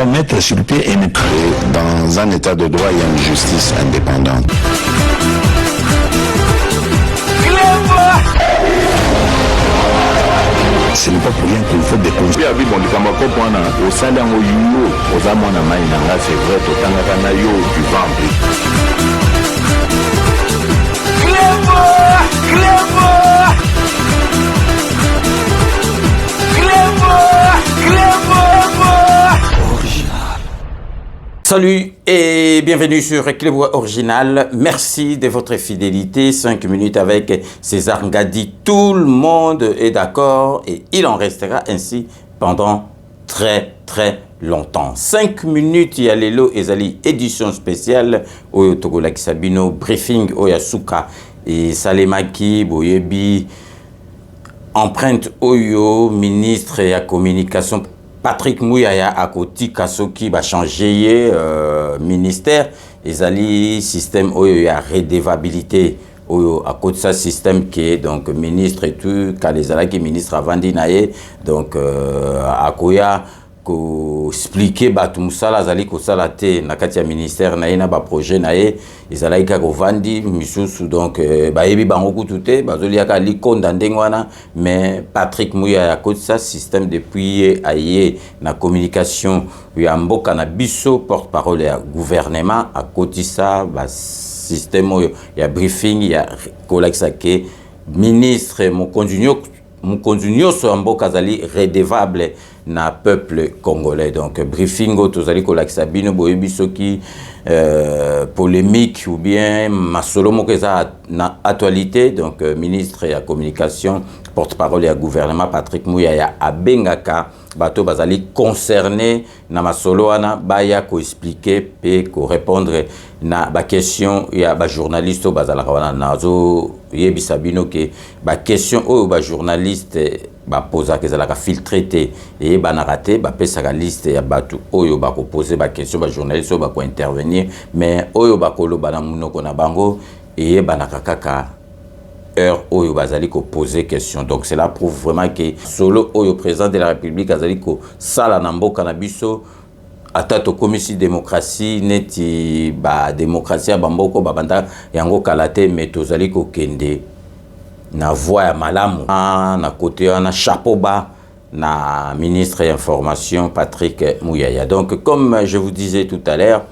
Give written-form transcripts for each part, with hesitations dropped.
doit mettre sur pied et dans un état de droit, il y a une justice indépendante. Ce n'est pas pour rien qu'il faut des conseils. Salut et bienvenue sur Clébois Original. Merci de votre fidélité. 5 minutes avec César Ngadi. Tout le monde est d'accord et il en restera ainsi pendant très longtemps. 5 minutes, il y a Lelo Ezali, édition spéciale. Oyo Togolaki Sabino, briefing Oyasuka et Salemaki, Boyebi, empreinte Oyo, ministre et à communication. Patrick Mouyaya à côté Kasoki va changer ministère. Ezali système Oyo ya redevabilité. Oyo à côté ça système qui est donc ministre et tout. Kalezala qui ministre avant d'inaye donc akoya ko expliquer batu musala zali ko salate na kati ya ministère na ina ba projet na ye ezali ka ko vandi misusu donc ba yebi bango kutute bazoli aka likonda ndengwana mais Patrick Mouya ya côté ça système depuis aye na communication ya mboka na biso porte-parole ya gouvernement à côté ça ba système ya briefing ya kolakisa ke ministre mon continuo so mboka zali redevable na peuple congolais. Donc briefing tozali kolakisa bino boyebi soki polémique ou bien masolo moko eza na actualité. Donc ministre ya communication porte-parole ya gouvernement Patrick Mouyaya abengaka bato bazali concerné na masolo wana baya ko expliquer pe ko répondre na ba question ya ba journaliste bazala wana nazo yebisa bino ke ba question o ba journaliste ba posa ke zala ka filtrer te et ba narate ba pesa ka liste ya batu oyo ba ko poser ba question ba journaliste ba ko intervenir mais oyo ba ko lo bana munoko na bango et ba nakaka heure oyo bazali ko poser question. Donc cela prouve vraiment que solo oyo président de la République azali ko sala na mboka na biso atato komisi démocratie neti ba démocratie ya bamboko babanda yango kalate mais tozali ko kende na voix ya malamu na côté na chapeau bas na ministre information Patrick Mouyaya. Donc comme je vous disais tout à l'heure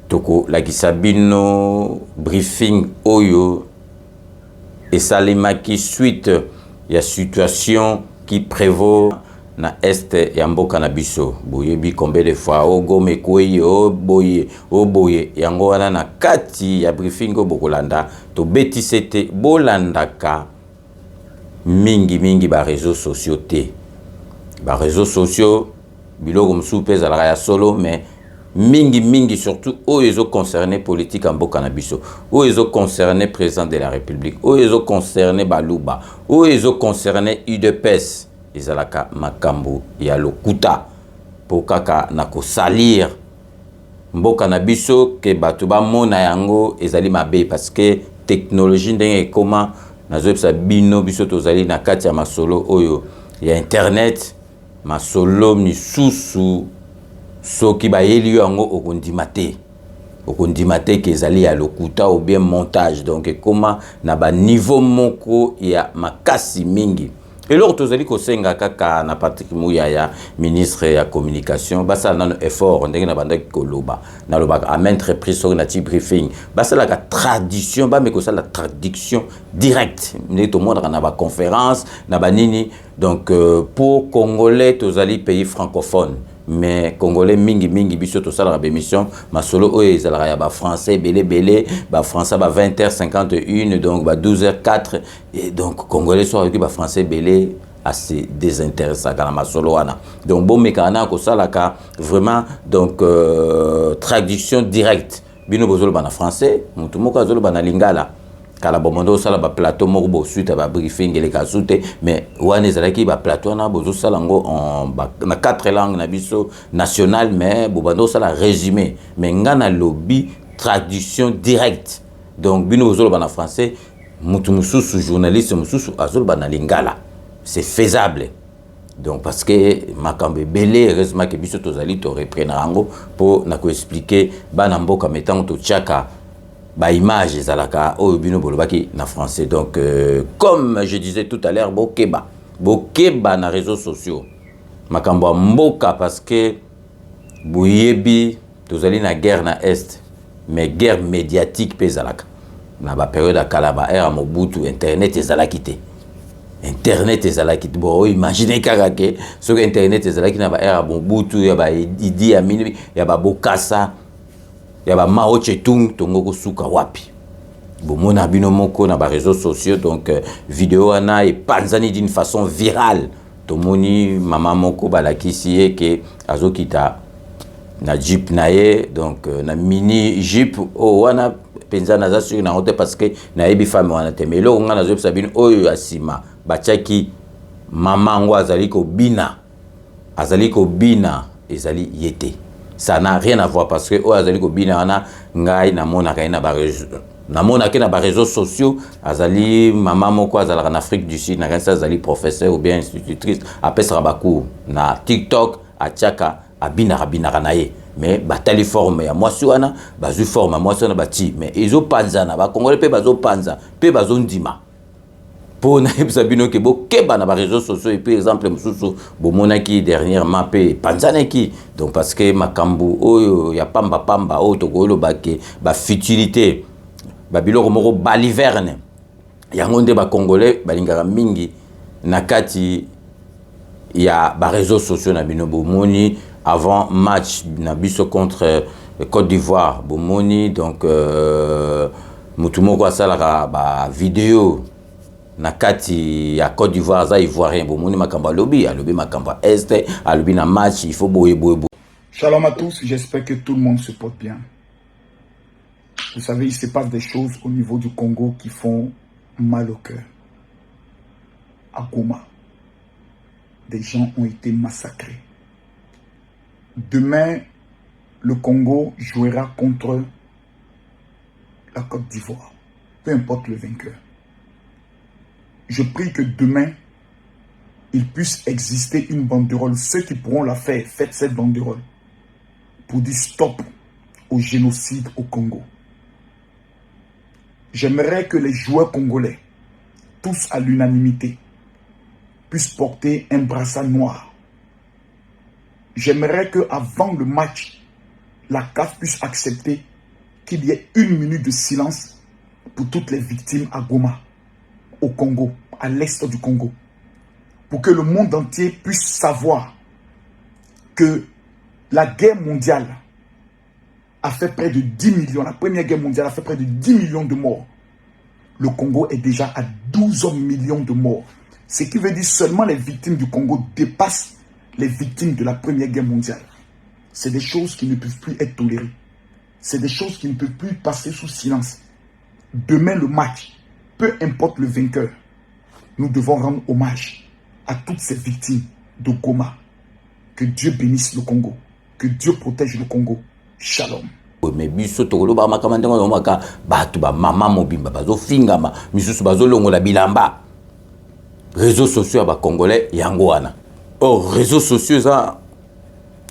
toko la Gisabino briefing oyo et Salemaki suite ya situation qui prévaut na est ya mboka na biso boyebi combien de fois ogome kwei oboye yango wana na kati ya briefing bokolanda to betisete bolandaka mingi ba réseaux sociaux te ba réseaux sociaux biloko msupe zalaka ya solo mais mingi surtout oyo concerné politique en mboka na biso oyo concerné président de la République oyo concerné baluba oyo concerné UDPS ezalaka makambo ya lokuta po kaka na ko salir mboka na biso ke bato ba mona yango ezali mabe parce que technologie ndenge ekoma nazopesa bino biso tozali na kati ya masolo oyo ya internet masolo misusu soki bayeli yango okondima te ke ezali ya lokuta ou bien montage donc ekoma na ba niveau moko ya makasi mingi. Et l'autre tozali ko senga kaka na Patrick Mouyaya ministre ya communication basa na effort ndenge na banda koloba na loba à maintes reprises sur na briefing basa la tradition ba meko la traduction directe ne to monde na ba conférence na ba nini donc pour congolais tozali pays francophone mais congolais mingi biso to sala ba émission masolo oyo ezalaka ya ba français belé ba français ba 20h51 donc ba 12h04 et donc congolais so avec ba français belé assez désintéressant kana masolo wana donc bon mekana ko salaka vraiment donc traduction directe bino bozolo bana français mutu moko azolo bana lingala kala bomondo sala ba plateau moko bo suite ba briefing les kasute mais wana ezalaki ba plateau na bozo sala ngo na 4 langues na biso national mais bobando sala résumé mais ngana lobby traduction directe donc bino bozolo bana français mutu mususu journaliste mususu azolo bana lingala c'est faisable donc parce que makambo ebele heureusement que biso tozali to reprendre yango po na ko expliquer bana mboka metango to tchaka ba image ezalaka oyo bino bolobaki na français. Donc comme je disais tout à l'heure, bokeba na réseaux sociaux makambo ya mboka, parce que boyebi tozali na guerre na est, mais guerre médiatique pe ezalaka na ba période ya kala ba era Mobutu, internet ezalaki te. Internet ezalaki te. Bon, imaginez kaka ke soki internet ezalaki na ba era Mobutu, ya ba Idi Amin, ya ba Bokassa, ya ba Mao Tse-tung, tongo kosuka wapi. Bomona bino moko na ba réseaux sociaux, donc vidéo wana epanzani d'une façon virale. Tomoni mama moko balakisi ye ke azokita na jeep na ye, donc na mini jeep o wana penza naza sur na hote parce que na yebi femme wana te, mais lo nga nazo sabine oyo asima bachaki mama ngo azali ko bina ezali yete. Ça n'a rien à voir parce que o azali ko bina wana ngai na mona kaina ba na ba réseaux sociaux, azali mama moko azalaka na Afrique du Sud, na kanisa azali professeur ou bien institutrice apesaka baku na TikTok atiaka abinaka na ye, mais batali forme ya mwasi wana bazui forme ya mwasi wana bati, mais ezopanzana bakongole mpe bazopanza mpe bazondima po na yebisa bino ke bokeba na ba réseaux sociaux. Et puis exemple mosusu bomonaki dernièrement mpe panzanaki, donc parce que makambu oyo ya pamba oyo tokoloba ke ba futilité babiloko moko baliverne yango nde bakongolais balingaka mingi na kati ya ba réseaux sociaux na bino. Bomoni avant match na biso contre Côte d'Ivoire, bomoni donc mutu moko asalaka ba vidéo na kati ya Côte d'Ivoire za ivoirien, bomoni makambo alobi makambo est alobi na match il faut boye. Shalom à tous, j'espère que tout le monde se porte bien. Vous savez, il se passe des choses au niveau du Congo qui font mal au cœur. À Goma, des gens ont été massacrés. Demain, le Congo jouera contre la Côte d'Ivoire. Peu importe le vainqueur. Je prie que demain, il puisse exister une banderole. Ceux qui pourront la faire, faites cette banderole pour dire stop au génocide au Congo. J'aimerais que les joueurs congolais, tous à l'unanimité, puissent porter un brassard noir. J'aimerais qu'avant le match, la CAF puisse accepter qu'il y ait 1 minute de silence pour toutes les victimes à Goma, au Congo, à l'est du Congo. Pour que le monde entier puisse savoir que la guerre mondiale a fait près de 10 millions. La première guerre mondiale a fait près de 10 millions de morts. Le Congo est déjà à 12 millions de morts. Ce qui veut dire seulement les victimes du Congo dépassent les victimes de la première guerre mondiale. C'est des choses qui ne peuvent plus être tolérées. C'est des choses qui ne peuvent plus passer sous silence. Demain, le match, peu importe le vainqueur, nous devons rendre hommage à toutes ces victimes de Goma. Que Dieu bénisse le Congo. Que Dieu protège le Congo. Shalom. Mais biso tokoloba makamanda ngo maka batu ba mama mobimba bazo fingama misusu bazo longola bilamba réseaux sociaux ba congolais yango wana. Or réseaux sociaux ça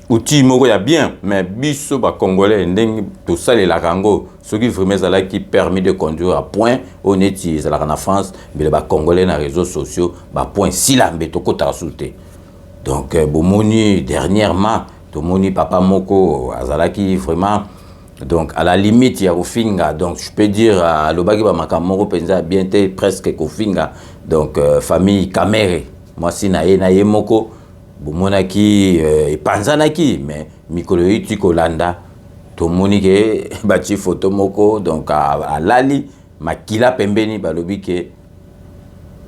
outil moko ya bien, mais biso ba congolais ndenge to salela kango ce qui vraiment ça là qui permet de conduire à point honnête ça la en France mais ba congolais na réseaux sociaux ba point silambe to kota souté. Donc bomoni dernièrement tomoni papa moko azalaki vraiment donc à la limite il y a Kofinga, donc je peux dire à l'obagi ba makamoko penza bien te presque Kofinga, donc famille Kamere moi si na ye moko bomonaki epanzanaki mais mikolo iti kolanda tomoni ke bati photo moko donc à lali makila pembeni balobi ke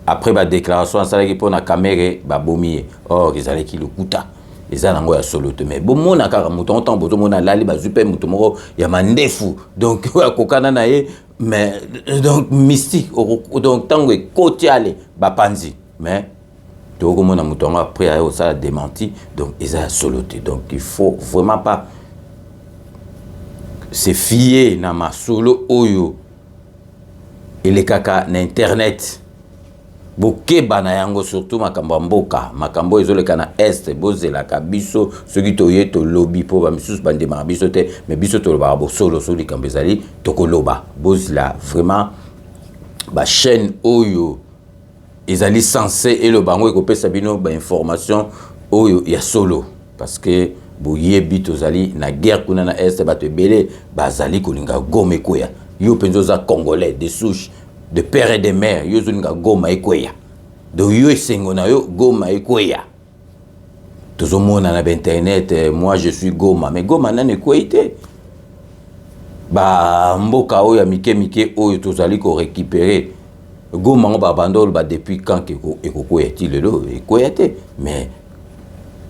après ba déclaration asalaki pona Kamere ba bomiye or ezalaki lokuta eza nango ya solo te, mais bomona kaka muto ntan bozo mona lali bazupe muto moko ya mandefu donc akokana na ye, mais donc mystique donc tango ekoti ale bapanzi mais toko mona muto ngo après ayo ça démenti, donc eza ya solo te. Donc il faut vraiment pas se fier na masolo oyo elekaka na internet bokeba na yango surtout makambo mboka makambo ezoleka na est bozelaka biso soki toye tolobi po bamisusu bandemaka biso te mais biso tolobaka bosolo so likambo ezali tokoloba bozela vraiment bachaîne oyo ezali censé eloba yango ekopesa bino bainformation oyo ya solo parce que boyebi tozali na guerre kuna na est bato ebele bazali kolinga Goma ekweya yo mpenza oza congolais de souche de père et de mère yo zolinga Goma ekweya donc yo esengo na yo Goma ekweya tozomona na internet moi je suis Goma mais Goma nani ekweyi te ba mboka oyo ya mike oyo tozali ko récupérer Goma ngo babandolo ba depuis quand ekokweya ti lelo ekweya te mais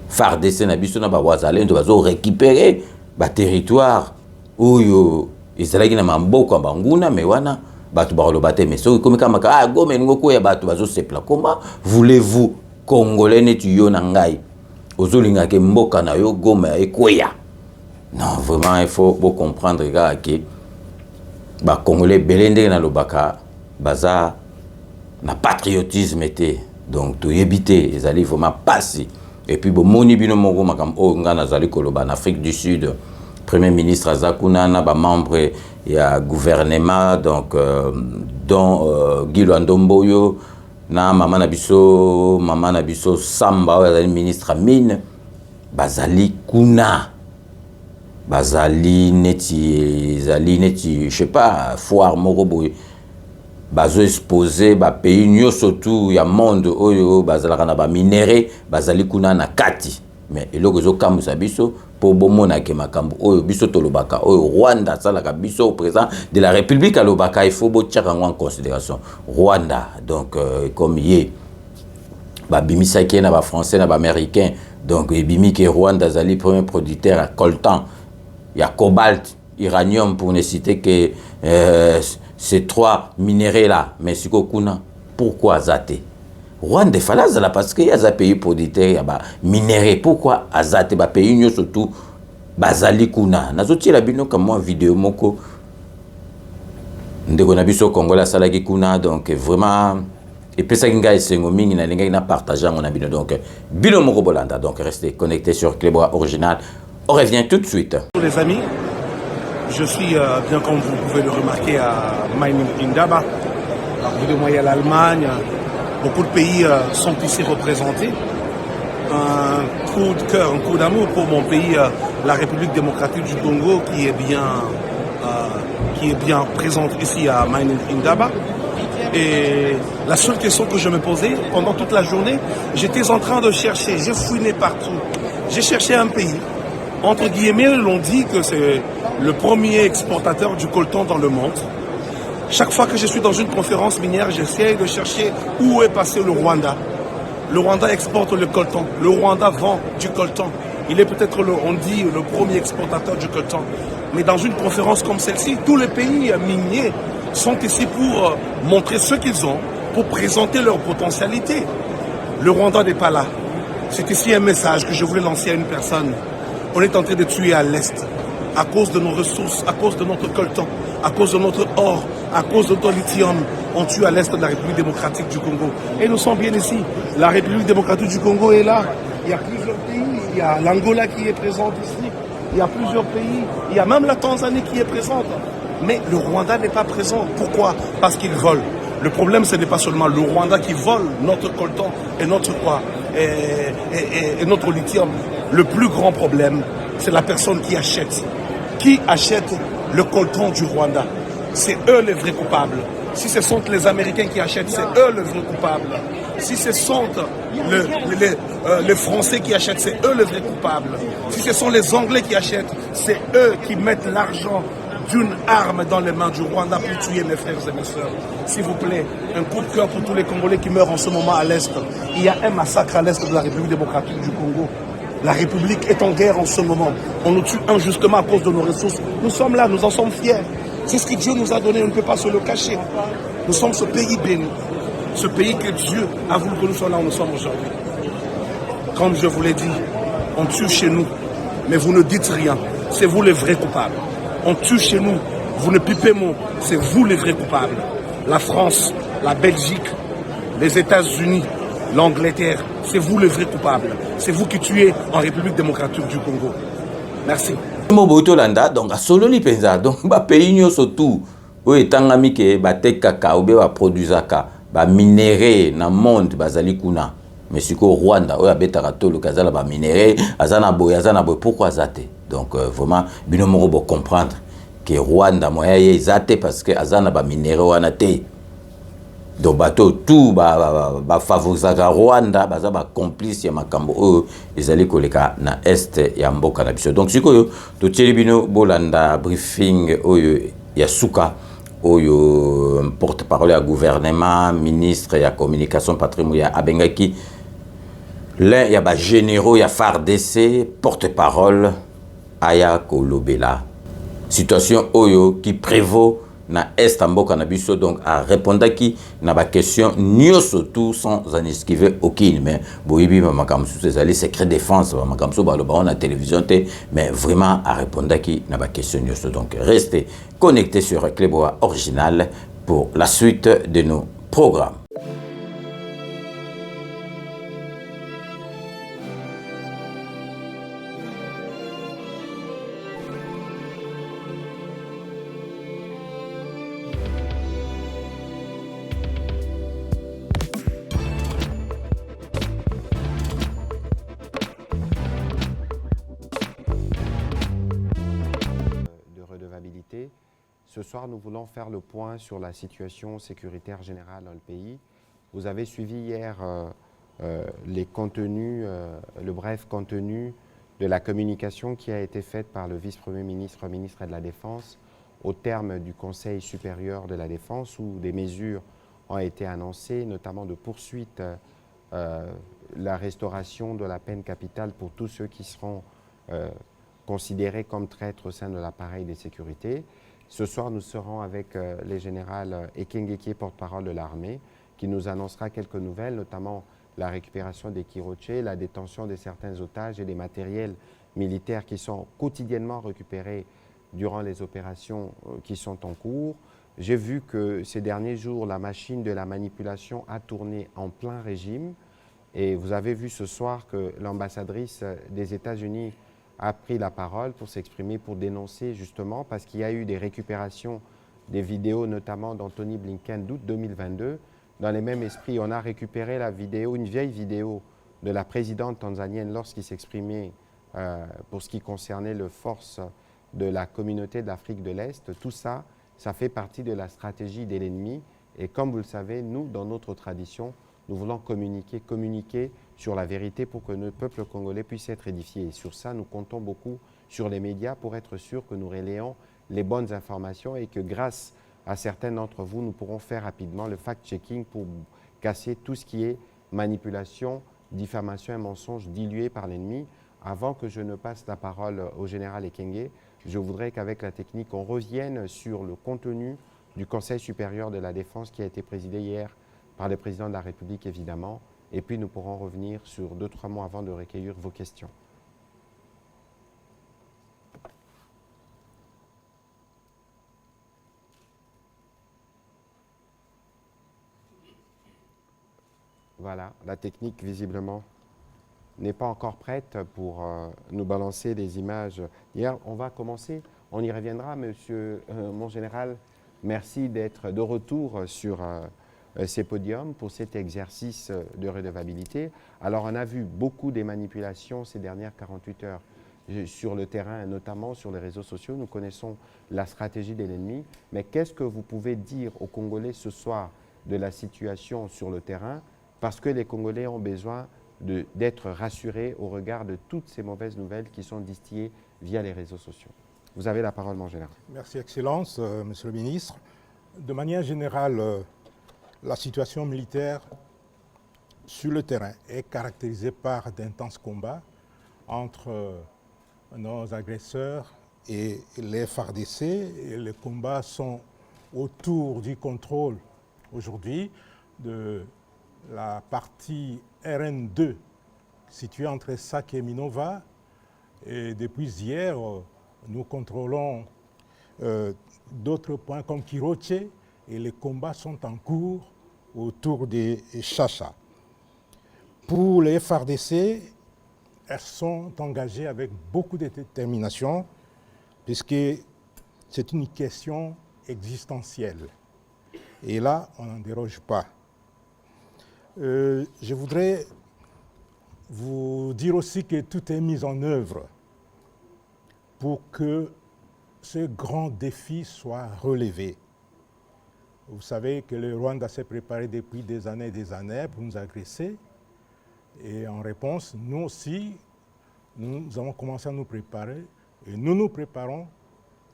FARDC na biso na ba wazalendo bazo récupérer ba territoire oyo ezalaki na mboka banguna mais wana bato bakoloba te mais soki komi kamaka Goma elingo koya bato bazo sepla comment voulez-vous congolais neti yo na ngai ozolingaka mboka na yo Goma ekweya non vraiment il faut comprendre que ba congolais belende na lobaka baza na patriotisme était donc to yebité ezali vraiment passi et puis moni bino moko makam o ngana zali koloba en Afrique du Sud premier ministre azakuna na ba membre ya gouvernement donc dont Guy Ndomboyo na mama na biso Samba azali ministre mine bazali kuna bazali neti je sais pas foire moko boye bazo exposé ba pays nyoso tout ya monde oyo bazalaka na ba minéraux bazali kuna na kati mais eloko zo kamusa biso po bomona ke makambo oyo biso tolobaka oyo Rwanda salaka biso au président de la République alobaka il faut botiaka en considération Rwanda donc comme yé ba bimisaki na ba français na ba américain donc ebimi ke Rwanda zali premier producteur à coltan ya cobalt uranium pour ne citer que ces trois minéraux là mais siko kuna pourquoi zate Rwanda falaza là parce que y a des pays producteurs ya ba minéraux pourquoi azate ba pays nyo surtout bazali kuna nazoti la bino comme moi vidéo moko ndeko na biso Kongola salaki kuna donc vraiment et puis ça ngai sengo mingi na linga na partager ngona bino donc bino moko bolanda donc restez connectés sur Clébora Original on revient tout de suite les amis. Je suis, bien comme vous pouvez le remarquer, à Mining Indaba. À côté de moi, il y a l'Allemagne. Beaucoup de pays sont ici représentés. Un coup de cœur, un coup d'amour pour mon pays, la République démocratique du Congo, qui est bien présente ici à Mining Indaba. Et la seule question que je me posais pendant toute la journée, j'étais en train de chercher, j'ai fouiné partout. J'ai cherché un pays. Entre guillemets, l'on dit que c'est le premier exportateur du coltan dans le monde. Chaque fois que je suis dans une conférence minière, j'essaie de chercher où est passé le Rwanda. Le Rwanda exporte le coltan. Le Rwanda vend du coltan. Il est peut-être, on dit, le premier exportateur du coltan. Mais dans une conférence comme celle-ci, tous les pays miniers sont ici pour montrer ce qu'ils ont, pour présenter leur potentialité. Le Rwanda n'est pas là. C'est ici un message que je voulais lancer à une personne. On est en train de tuer à l'Est, à cause de nos ressources, à cause de notre coltan, à cause de notre or, à cause de notre lithium. On tue à l'Est de la République démocratique du Congo. Et nous sommes bien ici. La République démocratique du Congo est là. Il y a plusieurs pays. Il y a l'Angola qui est présente ici. Il y a plusieurs pays. Il y a même la Tanzanie qui est présente. Mais le Rwanda n'est pas présent. Pourquoi? Parce qu'ils volent. Le problème, ce n'est pas seulement le Rwanda qui vole notre coltan et notre quoi et notre lithium. Le plus grand problème, c'est la personne qui achète. Qui achète le coltan du Rwanda? C'est eux les vrais coupables. Si ce sont les Américains qui achètent, c'est eux les vrais coupables. Si ce sont les Français qui achètent, c'est eux les vrais coupables. Si ce sont les Anglais qui achètent, c'est eux qui mettent l'argent d'une arme dans les mains du Rwanda pour tuer mes frères et mes sœurs. S'il vous plaît, un coup de cœur pour tous les Congolais qui meurent en ce moment à l'Est. Il y a un massacre à l'Est de la République démocratique du Congo. La République est en guerre en ce moment. On nous tue injustement à cause de nos ressources. Nous sommes là, nous en sommes fiers. C'est ce que Dieu nous a donné, on ne peut pas se le cacher. Nous sommes ce pays béni. Ce pays que Dieu a voulu que nous soyons là où nous sommes aujourd'hui. Comme je vous l'ai dit, on tue chez nous, mais vous ne dites rien. C'est vous les vrais coupables. On tue chez nous, vous ne pipez mot. C'est vous les vrais coupables. La France, la Belgique, les États-Unis, l'Angleterre, c'est vous le vrai coupable. C'est vous qui tuez en République démocratique du Congo. Merci. Landa, donc à solo li penza donc ba pays nyonso tout oyo etangami ke batekaka ou bien baproduisaka baminere na monde bazali kuna mais siko Rwanda oyo abetaka tolo kazala baminere azana boye pourquoi azate donc vraiment bino moko bo comprendre que Rwanda moya ye ezate parce que azana baminere wana te donc bato tout favorisaka Rwanda baza ba complice ya makambo oyo ezali koleka na est ya mboka na biso donc sikoyo totieli bino bolanda briefing oyo ya suka oyo porte-parole ya gouvernement ministre ya communication patrimoine ya abengaki l'un ya ba généraux ya FARDC porte-parole aya kolobela situation oyo qui prévaut na est mboka na biso donc a répondaki na ba question nyoso tout sans en esquiver aucune mais boyibi makambo sous ezali secret défense makambo so ba on a télévision té mais vraiment a répondaki na ba question nyoso donc restez connectés sur Cléboa original pour la suite de nos programmes. Ce soir, nous voulons faire le point sur la situation sécuritaire générale dans le pays. Vous avez suivi hier les contenus, le bref contenu de la communication qui a été faite par le vice-premier ministre, ministre de la Défense, au terme du Conseil supérieur de la Défense, où des mesures ont été annoncées, notamment de poursuite la restauration de la peine capitale pour tous ceux qui seront considérés comme traîtres au sein de l'appareil de sécurité. Ce soir, nous serons avec le général Ekengeke, porte-parole de l'armée, qui nous annoncera quelques nouvelles, notamment la récupération des Kiroché, la détention de certains otages et des matériels militaires qui sont quotidiennement récupérés durant les opérations qui sont en cours. J'ai vu que ces derniers jours, la machine de la manipulation a tourné en plein régime. Et vous avez vu ce soir que l'ambassadrice des États-Unis a pris la parole pour s'exprimer, pour dénoncer justement, parce qu'il y a eu des récupérations des vidéos, notamment d'Anthony Blinken d'août 2022. Dans les mêmes esprits, on a récupéré la vidéo, une vieille vidéo de la présidente tanzanienne lorsqu'il s'exprimait pour ce qui concernait les forces de la communauté d'Afrique de l'Est. Tout ça, ça fait partie de la stratégie de l'ennemi. Et comme vous le savez, nous, dans notre tradition, nous voulons communiquer sur la vérité pour que le peuple congolais puisse être édifié. Et sur ça, nous comptons beaucoup sur les médias pour être sûr que nous relayons les bonnes informations et que grâce à certains d'entre vous, nous pourrons faire rapidement le fact-checking pour casser tout ce qui est manipulation, diffamation et mensonge dilués par l'ennemi. Avant que je ne passe la parole au général Ekenge, je voudrais qu'avec la technique, on revienne sur le contenu du Conseil supérieur de la Défense qui a été présidé hier par le président de la République, évidemment, et puis nous pourrons revenir sur 2-3 mots avant de recueillir vos questions. Voilà, la technique, visiblement, n'est pas encore prête pour nous balancer des images. Hier, on va commencer, on y reviendra, monsieur mon général. Merci d'être de retour sur ces podiums pour cet exercice de redevabilité. Alors, on a vu beaucoup de manipulations ces dernières 48 heures sur le terrain, notamment sur les réseaux sociaux. Nous connaissons la stratégie de l'ennemi. Mais qu'est-ce que vous pouvez dire aux Congolais ce soir de la situation sur le terrain? Parce que les Congolais ont besoin d'être rassurés au regard de toutes ces mauvaises nouvelles qui sont distillées via les réseaux sociaux. Vous avez la parole, mon général. Merci, Excellence, Monsieur le Ministre. De manière générale, la situation militaire sur le terrain est caractérisée par d'intenses combats entre nos agresseurs et les FARDC. Et les combats sont autour du contrôle aujourd'hui de la partie RN2 située entre Sake et Minova. Et depuis hier, nous contrôlons d'autres points comme Kiroche et les combats sont en cours autour des Chacha. Pour les FARDC, elles sont engagées avec beaucoup de détermination, puisque c'est une question existentielle. Et là, on n'en déroge pas. Je voudrais vous dire aussi que tout est mis en œuvre pour que ce grand défi soit relevé. Vous savez que le Rwanda s'est préparé depuis des années pour nous agresser. Et en réponse, nous aussi, nous avons commencé à nous préparer. Et nous nous préparons.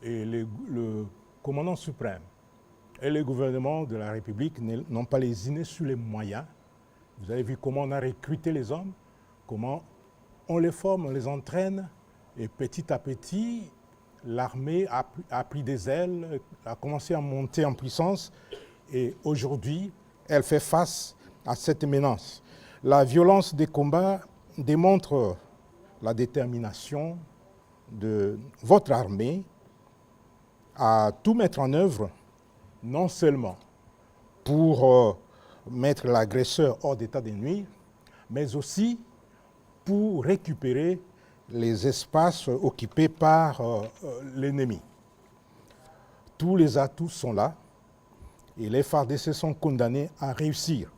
Et le commandant suprême et le gouvernement de la République n'ont pas lésiné sur les moyens. Vous avez vu comment on a recruté les hommes, comment on les forme, on les entraîne. Et petit à petit, l'armée a pris des ailes, a commencé à monter en puissance. Et aujourd'hui, elle fait face à cette menace. La violence des combats démontre la détermination de votre armée à tout mettre en œuvre, non seulement pour mettre l'agresseur hors d'état de nuire, mais aussi pour récupérer les espaces occupés par l'ennemi. Tous les atouts sont là et les FARDC sont condamnés à réussir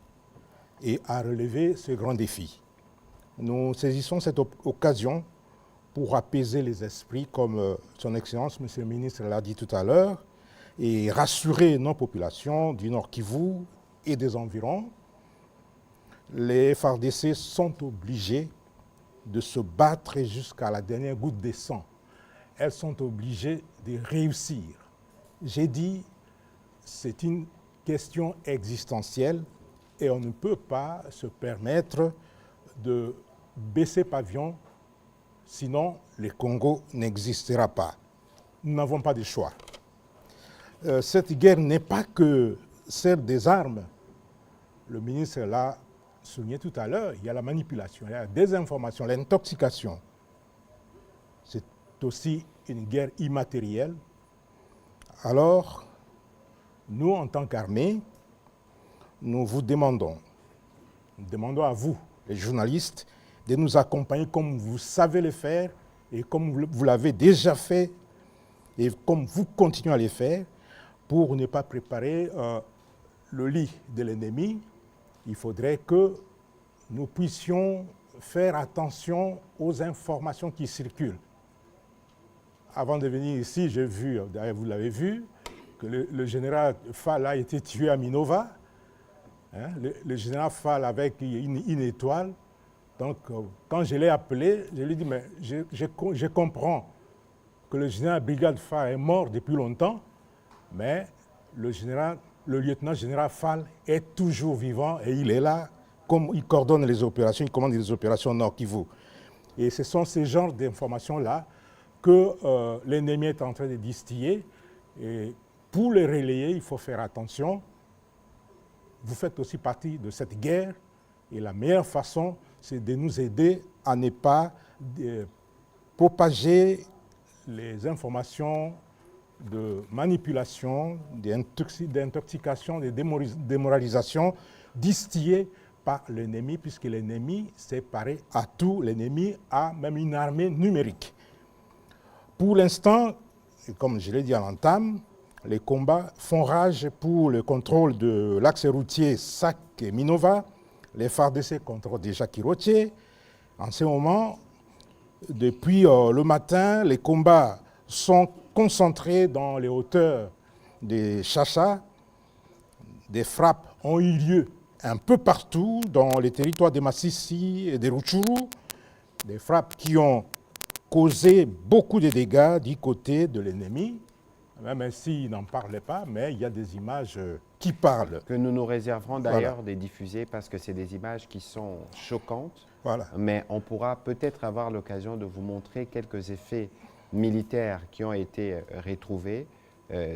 et à relever ce grand défi. Nous saisissons cette occasion pour apaiser les esprits, comme son Excellence, Monsieur le Ministre, l'a dit tout à l'heure, et rassurer nos populations du Nord Kivu et des environs. Les FARDC sont obligés de se battre jusqu'à la dernière goutte de sang. Elles sont obligées de réussir. J'ai dit, c'est une question existentielle et on ne peut pas se permettre de baisser pavillon, sinon le Congo n'existera pas. Nous n'avons pas de choix. Cette guerre n'est pas que celle des armes. Le ministre l'a souligné tout à l'heure, il y a la manipulation, il y a la désinformation, l'intoxication. C'est aussi une guerre immatérielle. Alors, nous, en tant qu'armée, nous vous demandons à vous, les journalistes, de nous accompagner comme vous savez le faire et comme vous l'avez déjà fait et comme vous continuez à le faire pour ne pas préparer le lit de l'ennemi. Il faudrait que nous puissions faire attention aux informations qui circulent. Avant de venir ici, j'ai vu, d'ailleurs vous l'avez vu, que le général Fall a été tué à Minova. Hein, le général Fall avec une étoile. Donc, quand je l'ai appelé, je lui ai dit, mais je comprends que le général Brigade Fall est mort depuis longtemps, mais le lieutenant général Fall est toujours vivant et il est là, comme il coordonne les opérations, il commande les opérations Nord Kivu. Et ce sont ces genres d'informations-là que l'ennemi est en train de distiller. Et pour les relayer, il faut faire attention. Vous faites aussi partie de cette guerre et la meilleure façon, c'est de nous aider à ne pas propager les informations de manipulation, d'intoxication, de démoralisation distillées par l'ennemi, puisque l'ennemi s'est paré à tout, l'ennemi a même une armée numérique. Pour l'instant, comme je l'ai dit à l'entame, les combats font rage pour le contrôle de l'axe routier Sac et Minova. Les FARDC contrôlent déjà Kirotié. En ce moment, depuis le matin, les combats sont concentrés dans les hauteurs des Chacha. Des frappes ont eu lieu un peu partout dans les territoires de Massissi et de Rutshuru. Des frappes qui ont causé beaucoup de dégâts du côté de l'ennemi. Même s'il n'en parlait pas, mais il y a des images qui parlent. Que nous nous réserverons d'ailleurs de diffuser parce que c'est des images qui sont choquantes. Voilà. Mais on pourra peut-être avoir l'occasion de vous montrer quelques effets militaires qui ont été retrouvés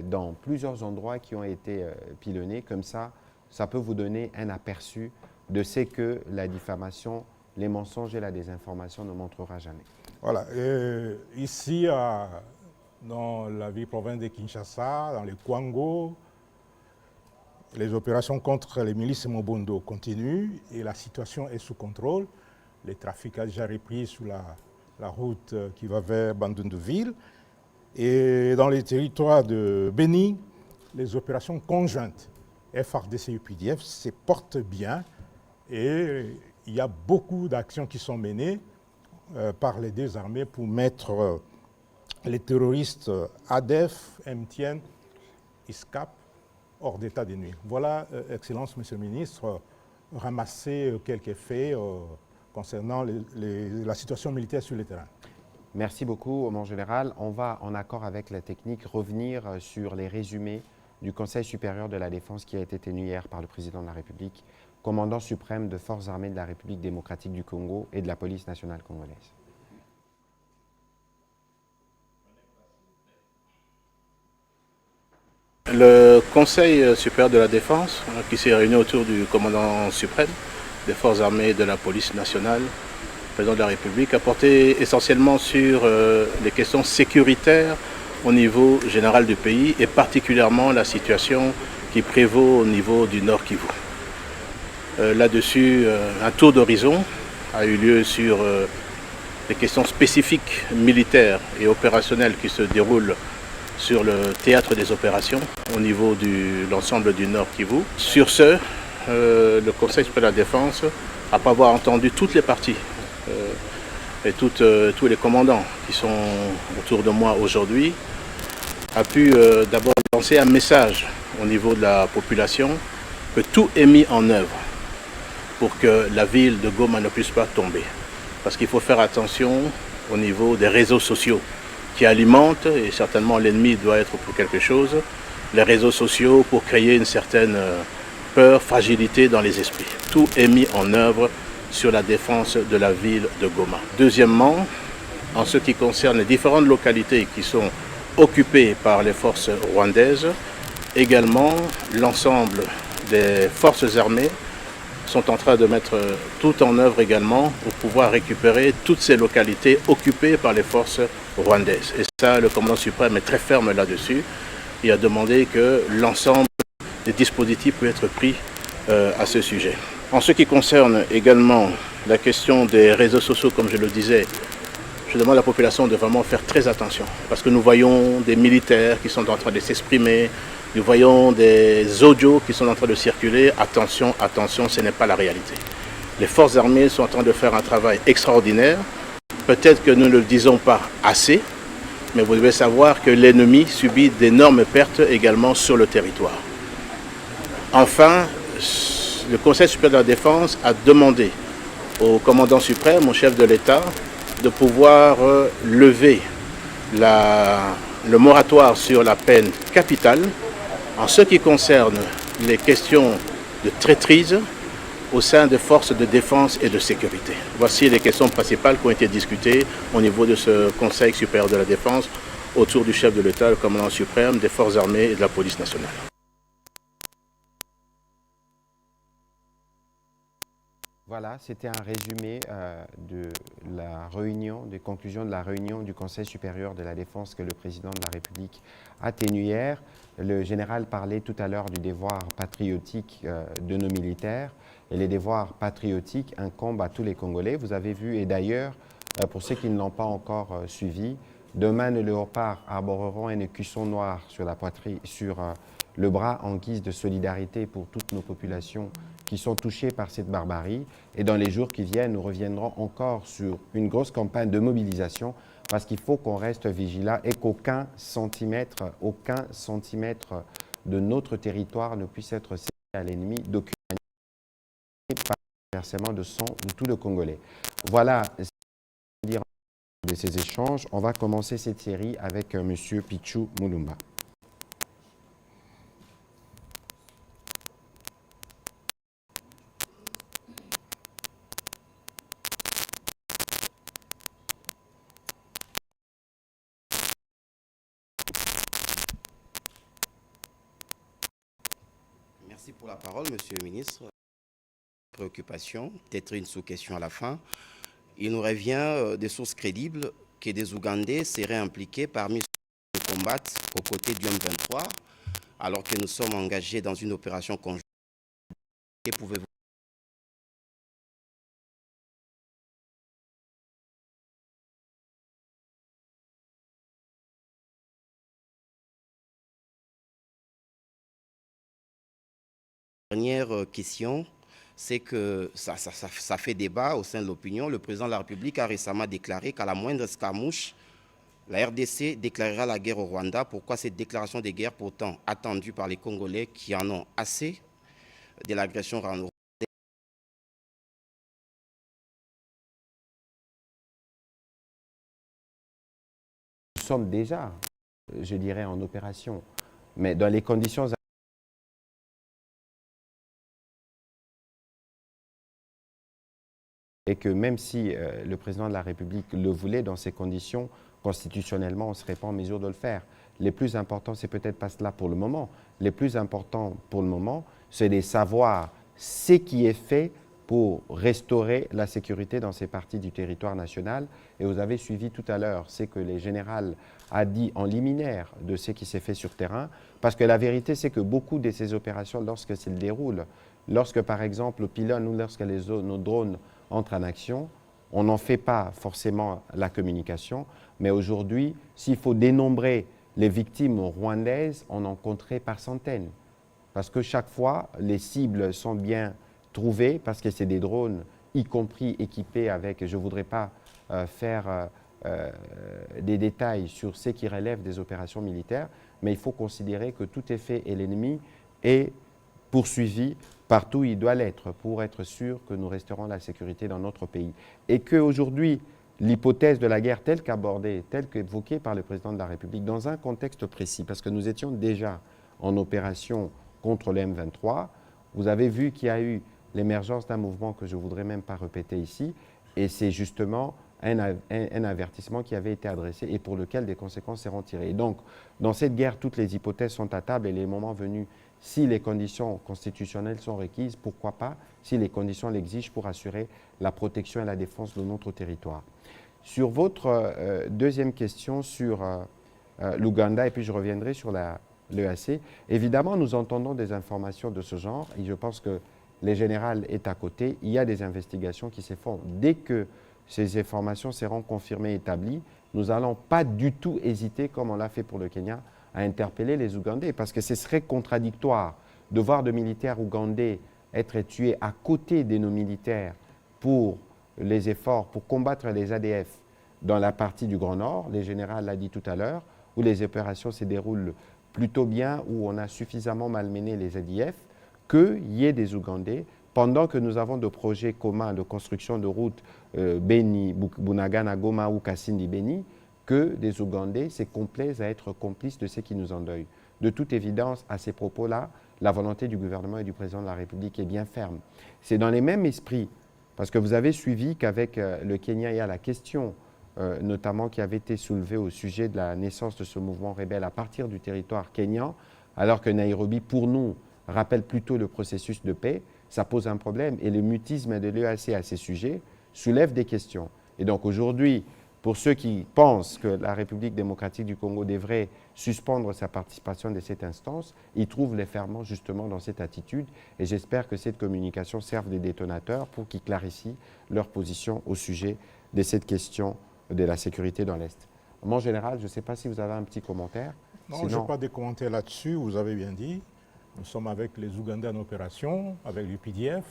dans plusieurs endroits qui ont été pilonnés. Comme ça, ça peut vous donner un aperçu de ce que la diffamation, les mensonges et la désinformation ne montrera jamais. Voilà. Ici, dans la ville province de Kinshasa, dans les Kwango, Les opérations contre les milices Mobondo continuent et la situation est sous contrôle. Le trafic a déjà repris sur la route qui va vers Bandundu-Ville. Et dans les territoires de Béni, les opérations conjointes FARDC et UPDF se portent bien et il y a beaucoup d'actions qui sont menées par les deux armées pour mettre les terroristes ADEF, MTN, ISCAP hors d'état de nuire. Voilà, Excellence, Monsieur le Ministre, ramasser quelques faits concernant la situation militaire sur le terrain. Merci beaucoup, mon général. On va, en accord avec la technique, revenir sur les résumés du Conseil supérieur de la défense qui a été tenu hier par le président de la République, commandant suprême de forces armées de la République démocratique du Congo et de la police nationale congolaise. Le Conseil supérieur de la défense, qui s'est réuni autour du commandant suprême des forces armées de la police nationale, président de la République, a porté essentiellement sur les questions sécuritaires au niveau général du pays et particulièrement la situation qui prévaut au niveau du Nord Kivu. Là-dessus, un tour d'horizon a eu lieu sur les questions spécifiques militaires et opérationnelles qui se déroulent sur le théâtre des opérations au niveau de l'ensemble du Nord Kivu. Sur ce, le Conseil supérieur de la défense, après avoir entendu toutes les parties et tous les commandants qui sont autour de moi aujourd'hui, a pu d'abord lancer un message au niveau de la population que tout est mis en œuvre pour que la ville de Goma ne puisse pas tomber. Parce qu'il faut faire attention au niveau des réseaux sociaux qui alimentent, et certainement l'ennemi doit être pour quelque chose, les réseaux sociaux pour créer une certaine peur, fragilité dans les esprits. Tout est mis en œuvre sur la défense de la ville de Goma. Deuxièmement, en ce qui concerne les différentes localités qui sont occupées par les forces rwandaises, également l'ensemble des forces armées sont en train de mettre tout en œuvre également pour pouvoir récupérer toutes ces localités occupées par les forces rwandaises. Et ça, le commandant suprême est très ferme là-dessus. Il a demandé que l'ensemble des dispositifs puissent être pris à ce sujet. En ce qui concerne également la question des réseaux sociaux, comme je le disais, je demande à la population de vraiment faire très attention parce que nous voyons des militaires qui sont en train de s'exprimer, nous voyons des audios qui sont en train de circuler. Attention, attention, ce n'est pas la réalité. Les forces armées sont en train de faire un travail extraordinaire. Peut-être que nous ne le disons pas assez, mais vous devez savoir que l'ennemi subit d'énormes pertes également sur le territoire. Enfin, le Conseil supérieur de la défense a demandé au commandant suprême, au chef de l'État, de pouvoir lever le moratoire sur la peine capitale en ce qui concerne les questions de traîtrise au sein des forces de défense et de sécurité. Voici les questions principales qui ont été discutées au niveau de ce Conseil supérieur de la défense autour du chef de l'État, le commandant suprême des forces armées et de la police nationale. Voilà, c'était un résumé de la réunion, des conclusions de la réunion du Conseil supérieur de la défense que le président de la République a tenu hier. Le général parlait tout à l'heure du devoir patriotique de nos militaires. Et les devoirs patriotiques incombent à tous les Congolais. Vous avez vu, et d'ailleurs, pour ceux qui ne l'ont pas encore suivi, demain, nos léopards arboreront un écusson noir sur la poitrine, sur le bras en guise de solidarité pour toutes nos populations qui sont touchées par cette barbarie. Et dans les jours qui viennent, nous reviendrons encore sur une grosse campagne de mobilisation parce qu'il faut qu'on reste vigilant et qu'aucun centimètre de notre territoire ne puisse être cédé à l'ennemi d'aucune manière par le versement de sang de tout le Congolais. Voilà de ces échanges. On va commencer cette série avec M. Pichou Mulumba. Merci pour la parole, Monsieur le ministre. Préoccupation, peut-être une sous-question à la fin. Il nous revient des sources crédibles que des Ougandais seraient impliqués parmi ceux qui combattent aux côtés du M23 alors que nous sommes engagés dans une opération conjointe. Et pouvez-vous Dernière question, c'est que ça fait débat au sein de l'opinion. Le président de la République a récemment déclaré qu'à la moindre escarmouche, la RDC déclarera la guerre au Rwanda. Pourquoi cette déclaration de guerre pourtant attendue par les Congolais qui en ont assez de l'agression rwandaise? Nous sommes déjà, je dirais, en opération, mais dans les conditions et que même si le président de la République le voulait dans ces conditions, constitutionnellement, on ne serait pas en mesure de le faire. Les plus importants, c'est peut-être pas cela pour le moment. Les plus importants pour le moment, c'est de savoir ce qui est fait pour restaurer la sécurité dans ces parties du territoire national. Et vous avez suivi tout à l'heure ce que le général a dit en liminaire de ce qui s'est fait sur terrain, parce que la vérité, c'est que beaucoup de ces opérations, lorsque s'elles déroulent, lorsque par exemple le pylône ou lorsque nos drones entrent en action, on n'en fait pas forcément la communication, mais aujourd'hui, s'il faut dénombrer les victimes rwandaises, on en compterait par centaines. Parce que chaque fois, les cibles sont bien trouvées, parce que c'est des drones, y compris équipés avec, je ne voudrais pas faire des détails sur ce qui relève des opérations militaires, mais il faut considérer que tout est fait et l'ennemi est poursuivi partout où il doit l'être pour être sûr que nous resterons la sécurité dans notre pays. Et qu'aujourd'hui, l'hypothèse de la guerre telle qu'abordée, telle qu'évoquée par le président de la République, dans un contexte précis, parce que nous étions déjà en opération contre le M23, vous avez vu qu'il y a eu l'émergence d'un mouvement que je ne voudrais même pas répéter ici, et c'est justement un avertissement qui avait été adressé et pour lequel des conséquences seront tirées. Et donc, dans cette guerre, toutes les hypothèses sont à table et les moments venus, si les conditions constitutionnelles sont requises, pourquoi pas, si les conditions l'exigent pour assurer la protection et la défense de notre territoire. Sur votre deuxième question sur l'Ouganda, et puis je reviendrai sur l'EAC, évidemment, nous entendons des informations de ce genre et je pense que le général est à côté. Il y a des investigations qui se font. Dès que ces informations seront confirmées et établies, nous n'allons pas du tout hésiter, comme on l'a fait pour le Kenya, à interpeller les Ougandais, parce que ce serait contradictoire de voir de militaires ougandais être tués à côté de nos militaires pour les efforts, pour combattre les ADF dans la partie du Grand Nord, le général l'a dit tout à l'heure, où les opérations se déroulent plutôt bien, où on a suffisamment malmené les ADF, qu'il y ait des Ougandais, pendant que nous avons des projets communs de construction de routes Beni, Bunagana, Goma ou Kassindi, Beni, que des Ougandais se complaisent à être complices de ce qui nous endeuille. De toute évidence, à ces propos-là, la volonté du gouvernement et du président de la République est bien ferme. C'est dans les mêmes esprits, parce que vous avez suivi qu'avec le Kenya, il y a la question, notamment qui avait été soulevée au sujet de la naissance de ce mouvement rebelle à partir du territoire kényan, alors que Nairobi, pour nous, rappelle plutôt le processus de paix. Ça pose un problème. Et le mutisme de l'EAC à ces sujets soulève des questions. Et donc aujourd'hui, pour ceux qui pensent que la République démocratique du Congo devrait suspendre sa participation de cette instance, ils trouvent les ferments justement dans cette attitude. Et j'espère que cette communication serve de détonateur pour qu'ils clarifient leur position au sujet de cette question de la sécurité dans l'Est. Mon général, je ne sais pas si vous avez un petit commentaire. Non, Sinon... je n'ai pas de commentaires là-dessus, vous avez bien dit. Nous sommes avec les Ougandais en opération, avec l'UPDF,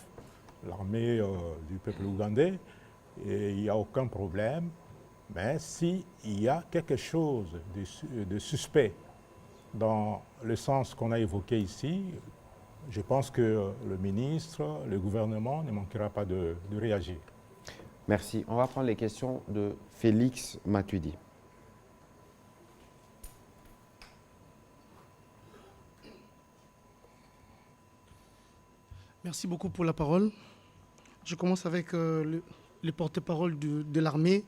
l'armée du peuple ougandais, et il n'y a aucun problème. Mais s'il y a quelque chose de suspect dans le sens qu'on a évoqué ici, je pense que le ministre, le gouvernement ne manquera pas de réagir. Merci. On va prendre les questions de Félix Matuidi. Merci beaucoup pour la parole. Je commence avec le porte-parole de l'armée.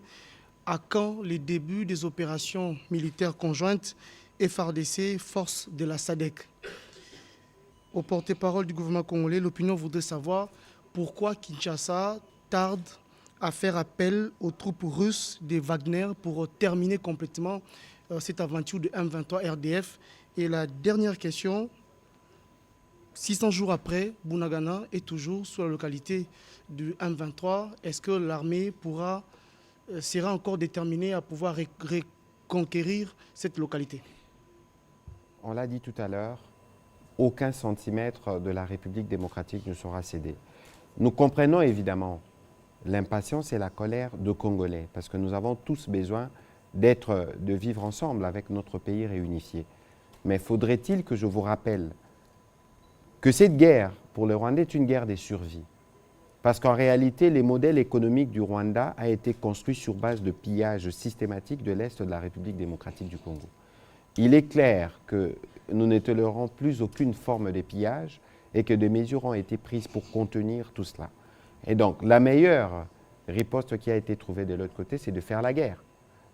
À quand les débuts des opérations militaires conjointes FARDC, force de la SADC? Au porte-parole du gouvernement congolais, l'opinion voudrait savoir pourquoi Kinshasa tarde à faire appel aux troupes russes des Wagner pour terminer complètement cette aventure de M23 RDF Et la dernière question, 600 jours après, Bunagana est toujours sur la localité du M23. Est-ce que l'armée sera encore déterminée à pouvoir reconquérir cette localité? On l'a dit tout à l'heure, aucun centimètre de la République démocratique ne sera cédé. Nous comprenons évidemment l'impatience et la colère de Congolais, parce que nous avons tous besoin de vivre ensemble avec notre pays réunifié. Mais faudrait-il que je vous rappelle que cette guerre pour le Rwanda est une guerre des survies? Parce qu'en réalité, le modèle économique du Rwanda a été construit sur base de pillage systématique de l'Est de la République démocratique du Congo. Il est clair que nous ne tolérerons plus aucune forme de pillage et que des mesures ont été prises pour contenir tout cela. Et donc, la meilleure riposte qui a été trouvée de l'autre côté, c'est de faire la guerre.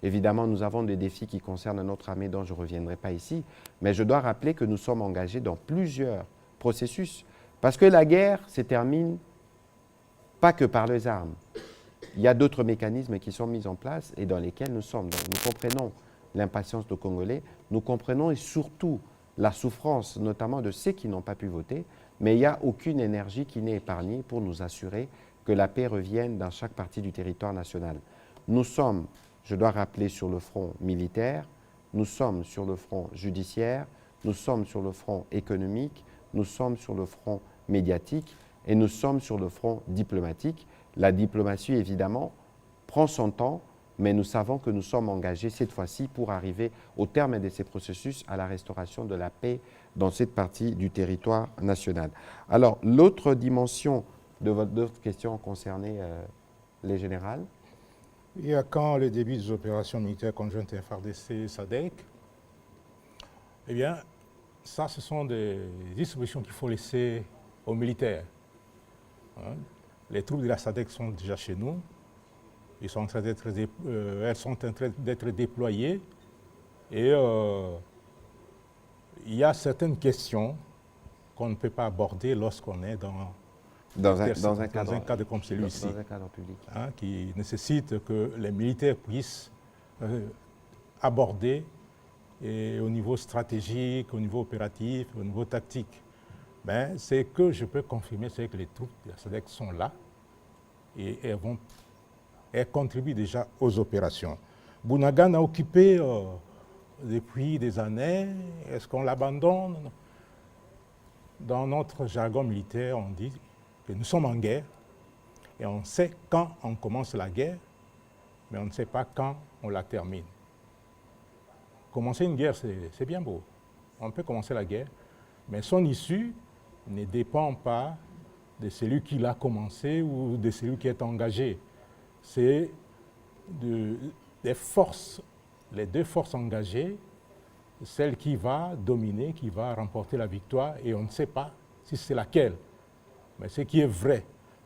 Évidemment, nous avons des défis qui concernent notre armée dont je ne reviendrai pas ici, mais je dois rappeler que nous sommes engagés dans plusieurs processus, parce que la guerre se termine pas que par les armes. Il y a d'autres mécanismes qui sont mis en place et dans lesquels nous sommes. Donc, nous comprenons l'impatience des Congolais, nous comprenons et surtout la souffrance, notamment de ceux qui n'ont pas pu voter, mais il n'y a aucune énergie qui n'est épargnée pour nous assurer que la paix revienne dans chaque partie du territoire national. Nous sommes, je dois rappeler, sur le front militaire, nous sommes sur le front judiciaire, nous sommes sur le front économique, nous sommes sur le front médiatique et nous sommes sur le front diplomatique. La diplomatie, évidemment, prend son temps, mais nous savons que nous sommes engagés cette fois-ci pour arriver au terme de ces processus à la restauration de la paix dans cette partie du territoire national. Alors, l'autre dimension de votre question concernait les générales. Il y a quand le début des opérations militaires conjointes FARDC et SADC, eh bien, ça, ce sont des distributions qu'il faut laisser aux militaires. Hein? Les troupes de la SADC sont déjà chez nous. Elles sont en train d'être déployées. Et il y a certaines questions qu'on ne peut pas aborder lorsqu'on est dans un cadre comme celui-ci, hein, qui nécessite que les militaires puissent aborder et au niveau stratégique, au niveau opératif, au niveau tactique. Ben, ce que je peux confirmer, c'est que les troupes de la SADC sont là et elles contribuent déjà aux opérations. Bunagana a occupé depuis des années. Est-ce qu'on l'abandonne? Dans notre jargon militaire, on dit que nous sommes en guerre et on sait quand on commence la guerre, mais on ne sait pas quand on la termine. Commencer une guerre, c'est bien beau. On peut commencer la guerre, mais son issue ne dépend pas de celui qui l'a commencé ou de celui qui est engagé. C'est des forces, les deux forces engagées, celle qui va dominer, qui va remporter la victoire, et on ne sait pas si c'est laquelle. Mais ce qui est vrai,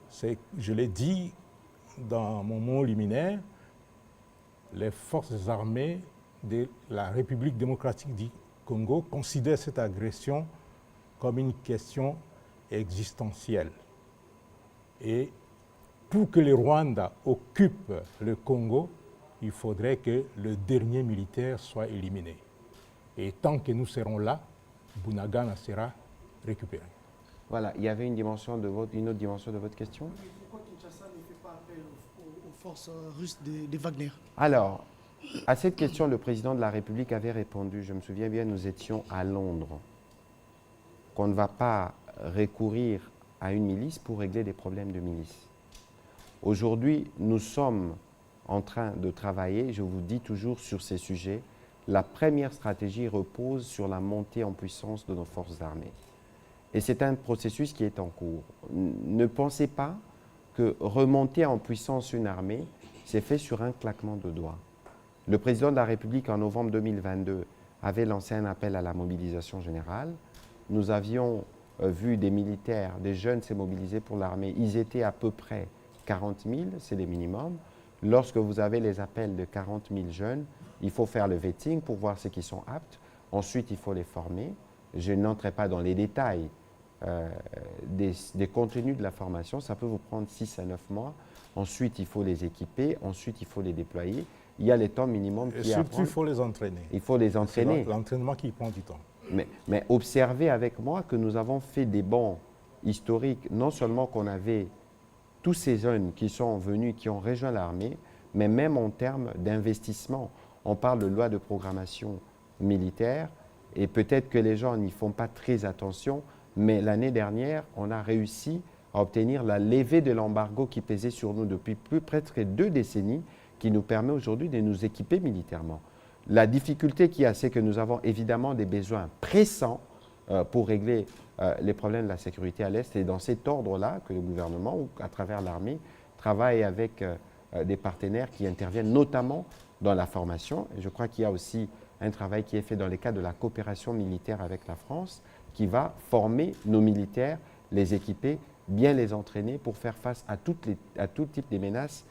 c'est, je l'ai dit dans mon mot liminaire, les forces armées de la République démocratique du Congo considèrent cette agression comme une question existentielle. Et pour que le Rwanda occupe le Congo, il faudrait que le dernier militaire soit éliminé. Et tant que nous serons là, Bunagana sera récupéré. Voilà, il y avait une autre dimension de votre question. Pourquoi Kinshasa ne fait pas appel aux forces russes de Wagner? Alors, à cette question, le président de la République avait répondu, je me souviens bien, nous étions à Londres, qu'on ne va pas recourir à une milice pour régler des problèmes de milice. Aujourd'hui, nous sommes en train de travailler, je vous dis toujours sur ces sujets, la première stratégie repose sur la montée en puissance de nos forces armées. Et c'est un processus qui est en cours. Ne pensez pas que remonter en puissance une armée, c'est fait sur un claquement de doigts. Le président de la République, en novembre 2022, avait lancé un appel à la mobilisation générale. Nous avions vu des militaires, des jeunes se mobiliser pour l'armée. Ils étaient à peu près 40 000, c'est le minimum. Lorsque vous avez les appels de 40 000 jeunes, il faut faire le vetting pour voir ceux qui sont aptes. Ensuite, il faut les former. Je n'entrerai pas dans les détails des contenus de la formation. Ça peut vous prendre 6 à 9 mois. Ensuite, il faut les équiper. Ensuite, il faut les déployer. Il y a les temps minimums qui surtout, il faut les entraîner. Il faut les entraîner. C'est l'entraînement qui prend du temps. Mais observez avec moi que nous avons fait des bons historiques, non seulement qu'on avait tous ces jeunes qui sont venus, qui ont rejoint l'armée, mais même en termes d'investissement. On parle de loi de programmation militaire, et peut-être que les gens n'y font pas très attention, mais l'année dernière, on a réussi à obtenir la levée de l'embargo qui pesait sur nous depuis presque 2 décennies, qui nous permet aujourd'hui de nous équiper militairement. La difficulté qu'il y a, c'est que nous avons évidemment des besoins pressants pour régler les problèmes de la sécurité à l'Est. Et dans cet ordre-là, que le gouvernement, ou à travers l'armée, travaille avec des partenaires qui interviennent notamment dans la formation. Et je crois qu'il y a aussi un travail qui est fait dans le cadre de la coopération militaire avec la France, qui va former nos militaires, les équiper, bien les entraîner pour faire face à tout type de menaces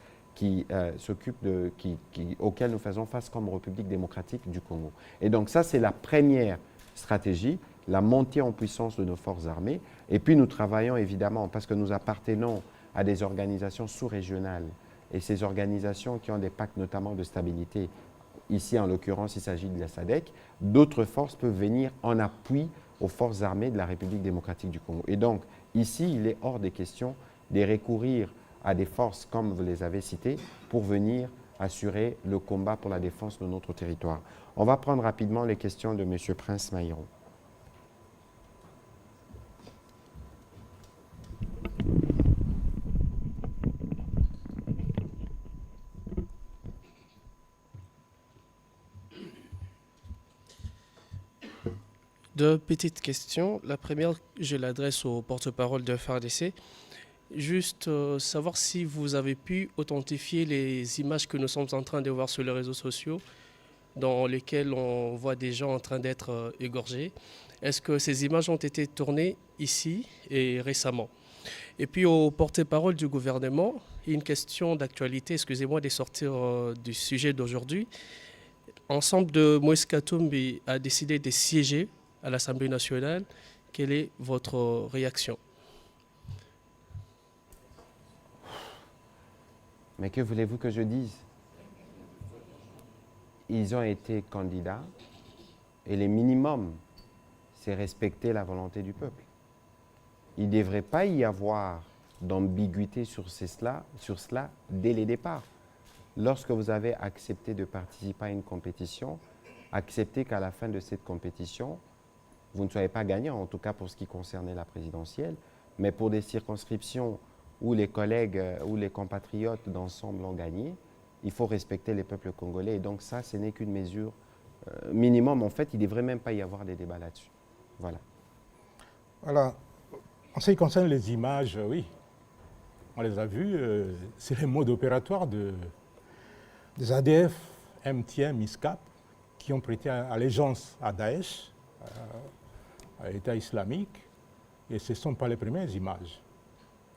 auxquelles nous faisons face comme République démocratique du Congo. Et donc ça, c'est la première stratégie, la montée en puissance de nos forces armées. Et puis nous travaillons évidemment, parce que nous appartenons à des organisations sous-régionales, et ces organisations qui ont des pactes notamment de stabilité, ici en l'occurrence il s'agit de la SADC, d'autres forces peuvent venir en appui aux forces armées de la République démocratique du Congo. Et donc ici, il est hors des questions de recourir à des forces, comme vous les avez citées, pour venir assurer le combat pour la défense de notre territoire. On va prendre rapidement les questions de M. Prince Maïron. Deux petites questions. La première, je l'adresse au porte-parole de FARDC. Juste savoir si vous avez pu authentifier les images que nous sommes en train de voir sur les réseaux sociaux, dans lesquelles on voit des gens en train d'être égorgés. Est-ce que ces images ont été tournées ici et récemment? Et puis au porte-parole du gouvernement, une question d'actualité, excusez-moi de sortir du sujet d'aujourd'hui. Ensemble de Moïse Katumbi a décidé de siéger à l'Assemblée nationale. Quelle est votre réaction? Mais que voulez-vous que je dise? Ils ont été candidats et le minimum, c'est respecter la volonté du peuple. Il ne devrait pas y avoir d'ambiguïté sur cela dès le départ. Lorsque vous avez accepté de participer à une compétition, acceptez qu'à la fin de cette compétition, vous ne soyez pas gagnant, en tout cas pour ce qui concernait la présidentielle, mais pour des circonscriptions où les collègues ou les compatriotes d'ensemble ont gagné, il faut respecter les peuples congolais. Et donc ça, ce n'est qu'une mesure minimum. En fait, il ne devrait même pas y avoir des débats là-dessus. Voilà. Voilà. En ce qui concerne les images, oui, on les a vues. C'est les modes opératoires des ADF, MTM, ISCAP, qui ont prêté allégeance à Daesh, à l'État islamique. Et ce ne sont pas les premières images.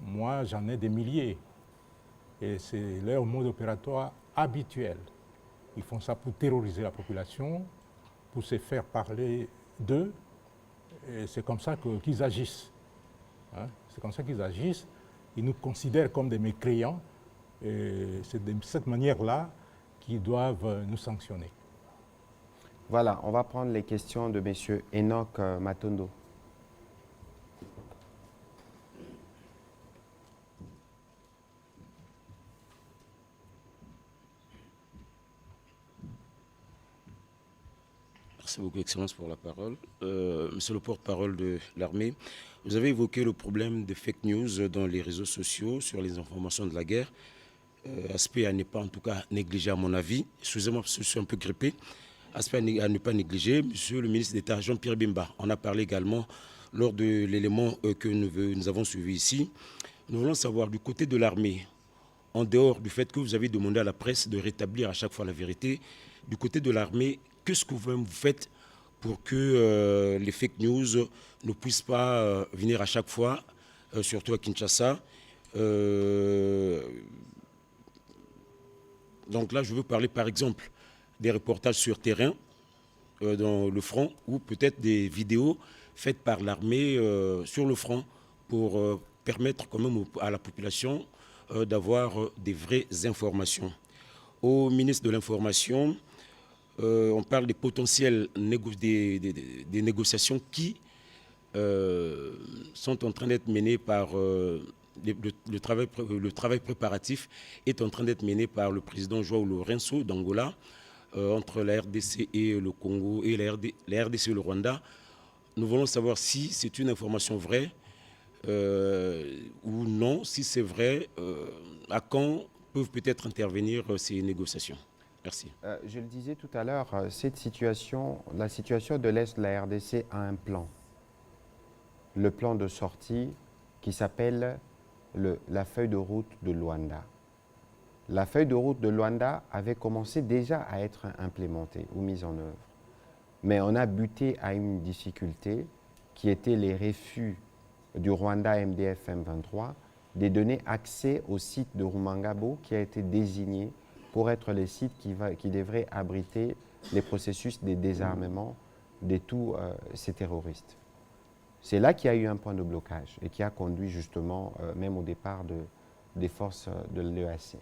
Moi, j'en ai des milliers. Et c'est leur mode opératoire habituel. Ils font ça pour terroriser la population, pour se faire parler d'eux. Et c'est comme ça qu'ils agissent. Hein? C'est comme ça qu'ils agissent. Ils nous considèrent comme des mécréants. Et c'est de cette manière-là qu'ils doivent nous sanctionner. Voilà, on va prendre les questions de M. Enoch Matondo. Merci beaucoup, Excellence, pour la parole. Monsieur le porte-parole de l'armée, vous avez évoqué le problème des fake news dans les réseaux sociaux sur les informations de la guerre. Aspect à ne pas, en tout cas, négliger à mon avis. Excusez-moi parce que je suis un peu grippé. Aspect à ne pas négliger, Monsieur le ministre d'État Jean-Pierre Bemba, on a parlé également lors de l'élément que nous avons suivi ici. Nous voulons savoir du côté de l'armée, en dehors du fait que vous avez demandé à la presse de rétablir à chaque fois la vérité, du côté de l'armée, qu'est-ce que vous faites pour que les fake news ne puissent pas venir à chaque fois, surtout à Kinshasa? Donc là, je veux parler par exemple des reportages sur terrain, dans le front, ou peut-être des vidéos faites par l'armée sur le front pour permettre quand même à la population d'avoir des vraies informations. Au ministre de l'Information, on parle des potentielles des négociations qui sont en train d'être menées par le travail préparatif est en train d'être mené par le président João Lourenço d'Angola entre la RDC et le Congo et la RDC et le Rwanda. Nous voulons savoir si c'est une information vraie ou non. Si c'est vrai, à quand peuvent peut-être intervenir ces négociations? Merci. Je le disais tout à l'heure, la situation de l'Est de la RDC a un plan. Le plan de sortie qui s'appelle la feuille de route de Luanda. La feuille de route de Luanda avait commencé déjà à être implémentée ou mise en œuvre. Mais on a buté à une difficulté qui était les refus du Rwanda MDF M23 de donner accès au site de Rumangabo qui a été désigné pour être le site qui devrait abriter les processus de désarmement de tous ces terroristes. C'est là qu'il y a eu un point de blocage et qui a conduit justement même au départ des forces de l'EAC.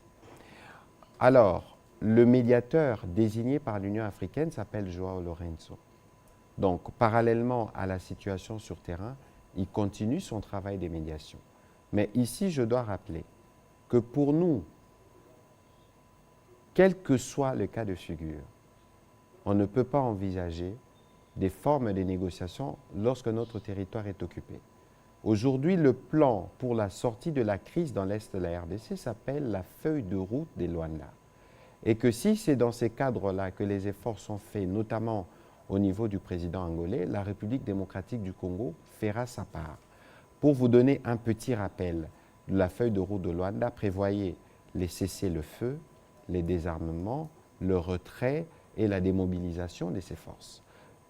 Alors, le médiateur désigné par l'Union africaine s'appelle João Lourenço. Donc, parallèlement à la situation sur terrain, il continue son travail de médiation. Mais ici, je dois rappeler que pour nous, quel que soit le cas de figure, on ne peut pas envisager des formes de négociation lorsque notre territoire est occupé. Aujourd'hui, le plan pour la sortie de la crise dans l'Est de la RDC s'appelle la feuille de route des Luanda. Et que si c'est dans ces cadres-là que les efforts sont faits, notamment au niveau du président angolais, la République démocratique du Congo fera sa part. Pour vous donner un petit rappel, la feuille de route de Luanda prévoyait les cessez-le-feu, les désarmements, le retrait et la démobilisation de ces forces.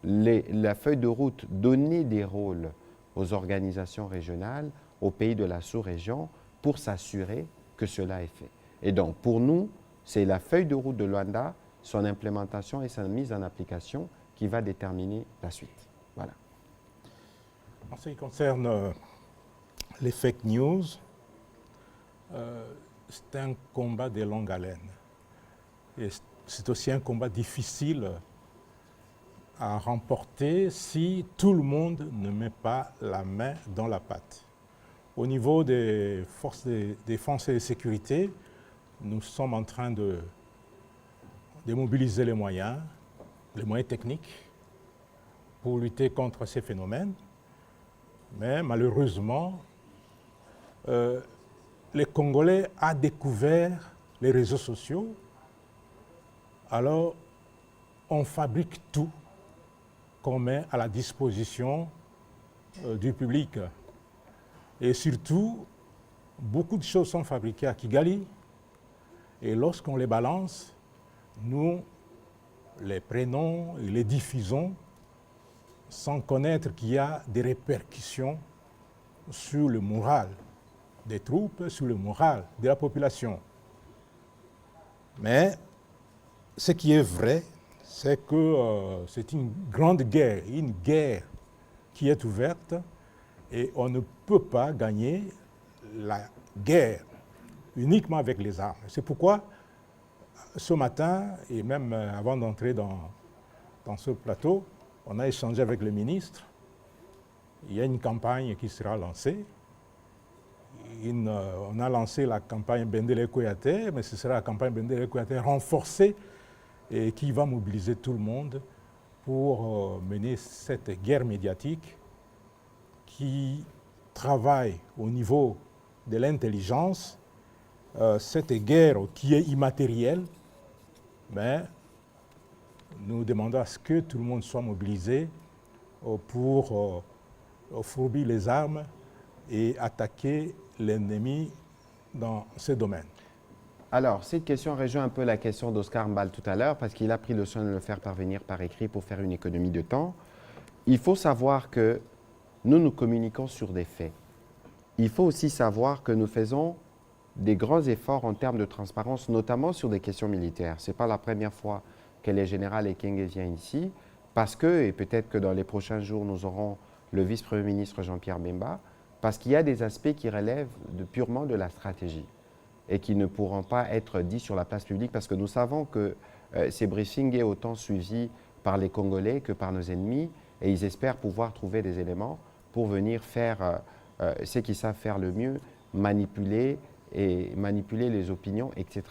La feuille de route donnait des rôles aux organisations régionales, aux pays de la sous-région, pour s'assurer que cela est fait. Et donc, pour nous, c'est la feuille de route de Luanda, son implémentation et sa mise en application qui va déterminer la suite. Voilà. En ce qui concerne les fake news, c'est un combat de longue haleine. Et c'est aussi un combat difficile à remporter si tout le monde ne met pas la main dans la pâte. Au niveau des forces de défense et de sécurité, nous sommes en train de mobiliser les moyens techniques pour lutter contre ces phénomènes. Mais malheureusement, les Congolais ont découvert les réseaux sociaux. Alors, on fabrique tout qu'on met à la disposition du public. Et surtout, beaucoup de choses sont fabriquées à Kigali. Et lorsqu'on les balance, nous les prenons et les diffusons sans connaître qu'il y a des répercussions sur le moral des troupes, sur le moral de la population. Mais ce qui est vrai, c'est que c'est une grande guerre, une guerre qui est ouverte et on ne peut pas gagner la guerre uniquement avec les armes. C'est pourquoi ce matin, et même avant d'entrer dans ce plateau, on a échangé avec le ministre. Il y a une campagne qui sera lancée. On a lancé la campagne Bendele Koyate, mais ce sera la campagne Bendele Koyate renforcée et qui va mobiliser tout le monde pour mener cette guerre médiatique qui travaille au niveau de l'intelligence, cette guerre qui est immatérielle, mais nous demandons à ce que tout le monde soit mobilisé pour fourbir les armes et attaquer l'ennemi dans ce domaine. Alors, cette question rejoint un peu la question d'Oscar Mbal tout à l'heure, parce qu'il a pris le soin de le faire parvenir par écrit pour faire une économie de temps. Il faut savoir que nous communiquons sur des faits. Il faut aussi savoir que nous faisons des grands efforts en termes de transparence, notamment sur des questions militaires. Ce n'est pas la première fois que le général Ekenge vient ici, parce que, et peut-être que dans les prochains jours, nous aurons le vice-premier ministre Jean-Pierre Bemba, parce qu'il y a des aspects qui relèvent purement de la stratégie et qui ne pourront pas être dits sur la place publique, parce que nous savons que ces briefings aient autant suivi par les Congolais que par nos ennemis, et ils espèrent pouvoir trouver des éléments pour venir faire ce qu'ils savent faire le mieux, manipuler les opinions, etc.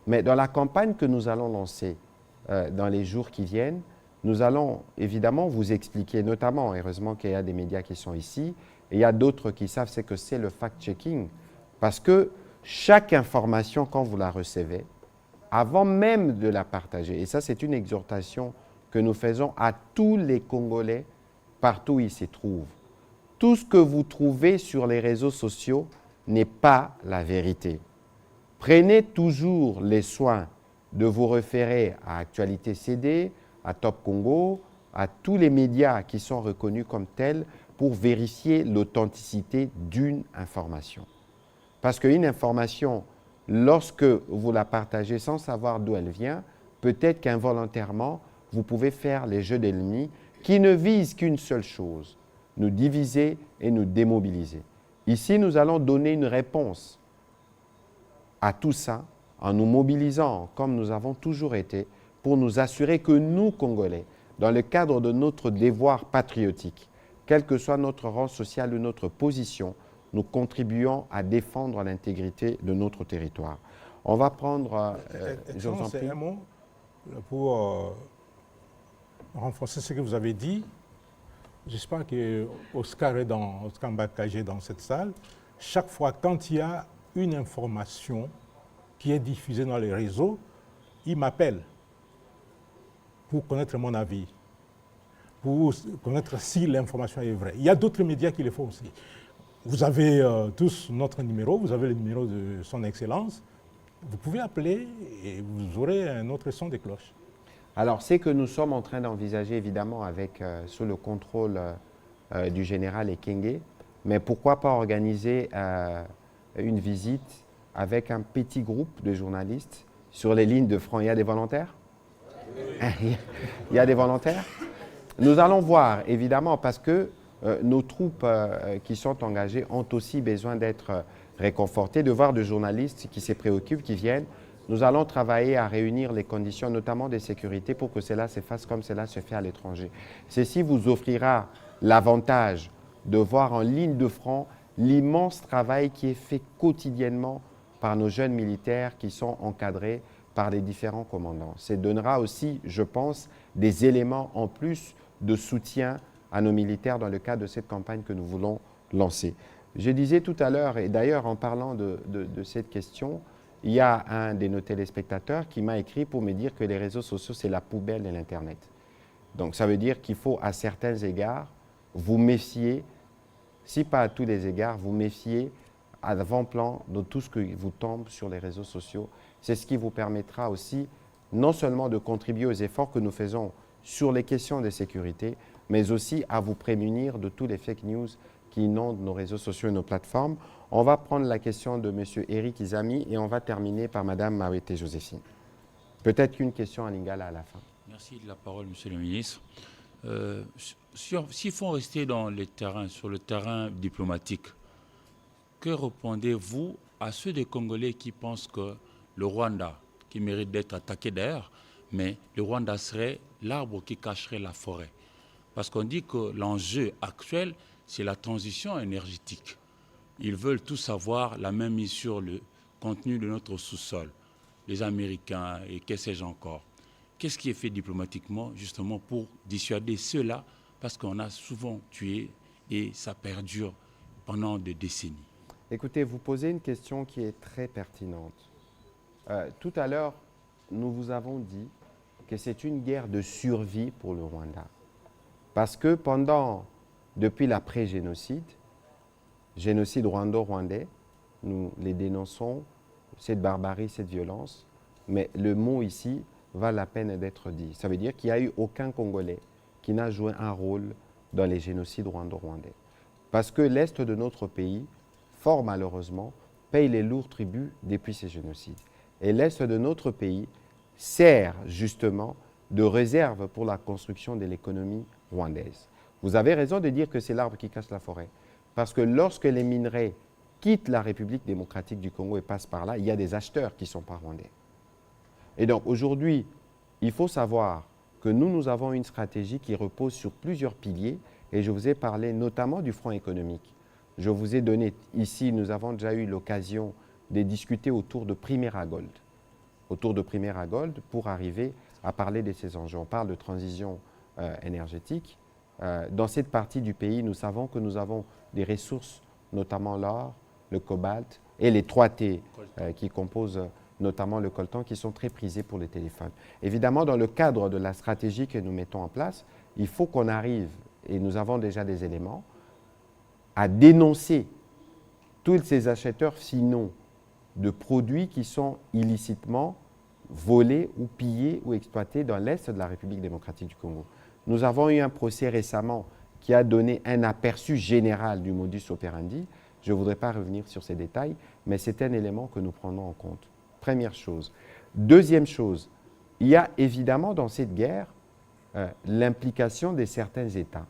Mais dans la campagne que nous allons lancer dans les jours qui viennent, nous allons évidemment vous expliquer, notamment, heureusement qu'il y a des médias qui sont ici, et il y a d'autres qui savent ce que c'est le fact-checking, parce que chaque information, quand vous la recevez, avant même de la partager, et ça c'est une exhortation que nous faisons à tous les Congolais, partout où ils se trouvent, tout ce que vous trouvez sur les réseaux sociaux n'est pas la vérité. Prenez toujours les soins de vous référer à Actualité CD, à Top Congo, à tous les médias qui sont reconnus comme tels pour vérifier l'authenticité d'une information. Parce qu'une information, lorsque vous la partagez sans savoir d'où elle vient, peut-être qu'involontairement, vous pouvez faire les jeux d'ennemis qui ne visent qu'une seule chose, nous diviser et nous démobiliser. Ici, nous allons donner une réponse à tout ça en nous mobilisant comme nous avons toujours été pour nous assurer que nous, Congolais, dans le cadre de notre devoir patriotique, quel que soit notre rang social ou notre position, nous contribuons à défendre l'intégrité de notre territoire. On va prendre, je vous en prie. Un mot pour renforcer ce que vous avez dit. J'espère que Oscar Mbakaji est dans cette salle. Chaque fois, quand il y a une information qui est diffusée dans les réseaux, il m'appelle pour connaître mon avis, pour connaître si l'information est vraie. Il y a d'autres médias qui le font aussi. Vous avez tous notre numéro, vous avez le numéro de son Excellence. Vous pouvez appeler et vous aurez un autre son de cloche. Alors, c'est que nous sommes en train d'envisager, évidemment, sous le contrôle du général Ekenge, mais pourquoi pas organiser une visite avec un petit groupe de journalistes sur les lignes de front. Il y a des volontaires? Il y a des volontaires? Nous allons voir, évidemment, parce que nos troupes qui sont engagées ont aussi besoin d'être réconfortées, de voir des journalistes qui se préoccupent, qui viennent. Nous allons travailler à réunir les conditions, notamment de sécurité, pour que cela se fasse comme cela se fait à l'étranger. Ceci vous offrira l'avantage de voir en ligne de front l'immense travail qui est fait quotidiennement par nos jeunes militaires qui sont encadrés par les différents commandants. Ça donnera aussi, je pense, des éléments en plus de soutien à nos militaires dans le cadre de cette campagne que nous voulons lancer. Je disais tout à l'heure, et d'ailleurs en parlant de cette question, il y a un de nos téléspectateurs qui m'a écrit pour me dire que les réseaux sociaux, c'est la poubelle de l'Internet. Donc ça veut dire qu'il faut à certains égards vous méfier, si pas à tous les égards, vous méfier à avant-plan de tout ce que vous tombe sur les réseaux sociaux. C'est ce qui vous permettra aussi non seulement de contribuer aux efforts que nous faisons sur les questions de sécurité, mais aussi à vous prémunir de tous les fake news qui inondent nos réseaux sociaux et nos plateformes. On va prendre la question de M. Eric Izami et on va terminer par Mme Mawete Joséphine. Peut-être qu'une question à Lingala à la fin. Merci de la parole, Monsieur le ministre. S'il faut rester dans les terrains, sur le terrain diplomatique, que répondez-vous à ceux des Congolais qui pensent que le Rwanda, qui mérite d'être attaqué d'ailleurs, mais le Rwanda serait l'arbre qui cacherait la forêt? Parce qu'on dit que l'enjeu actuel, c'est la transition énergétique. Ils veulent tous savoir la même mise sur le contenu de notre sous-sol, les Américains et que sais-je encore. Qu'est-ce qui est fait diplomatiquement justement pour dissuader ceux-là, parce qu'on a souvent tué et ça perdure pendant des décennies? Écoutez, vous posez une question qui est très pertinente. Tout à l'heure, nous vous avons dit que c'est une guerre de survie pour le Rwanda. Parce que depuis l'après-génocide, génocide rwando-rwandais, nous les dénonçons, cette barbarie, cette violence, mais le mot ici vaut la peine d'être dit. Ça veut dire qu'il n'y a eu aucun Congolais qui n'a joué un rôle dans les génocides rwando-rwandais. Parce que l'Est de notre pays, fort malheureusement, paye les lourds tributs depuis ces génocides. Et l'Est de notre pays sert justement de réserve pour la construction de l'économie rwandaise. Vous avez raison de dire que c'est l'arbre qui cache la forêt. Parce que lorsque les minerais quittent la République démocratique du Congo et passent par là, il y a des acheteurs qui ne sont pas rwandais. Et donc aujourd'hui, il faut savoir que nous avons une stratégie qui repose sur plusieurs piliers et je vous ai parlé notamment du front économique. Je vous ai donné, ici, nous avons déjà eu l'occasion de discuter autour de Primera Gold. Autour de Primera Gold pour arriver à parler de ces enjeux. On parle de transition énergétique. Dans cette partie du pays, nous savons que nous avons des ressources, notamment l'or, le cobalt et les 3T qui composent notamment le coltan, qui sont très prisés pour les téléphones. Évidemment, dans le cadre de la stratégie que nous mettons en place, il faut qu'on arrive, et nous avons déjà des éléments, à dénoncer tous ces acheteurs finaux de produits qui sont illicitement volés ou pillés ou exploités dans l'Est de la République démocratique du Congo. Nous avons eu un procès récemment qui a donné un aperçu général du modus operandi. Je ne voudrais pas revenir sur ces détails, mais c'est un élément que nous prenons en compte. Première chose. Deuxième chose, il y a évidemment dans cette guerre l'implication de certains États.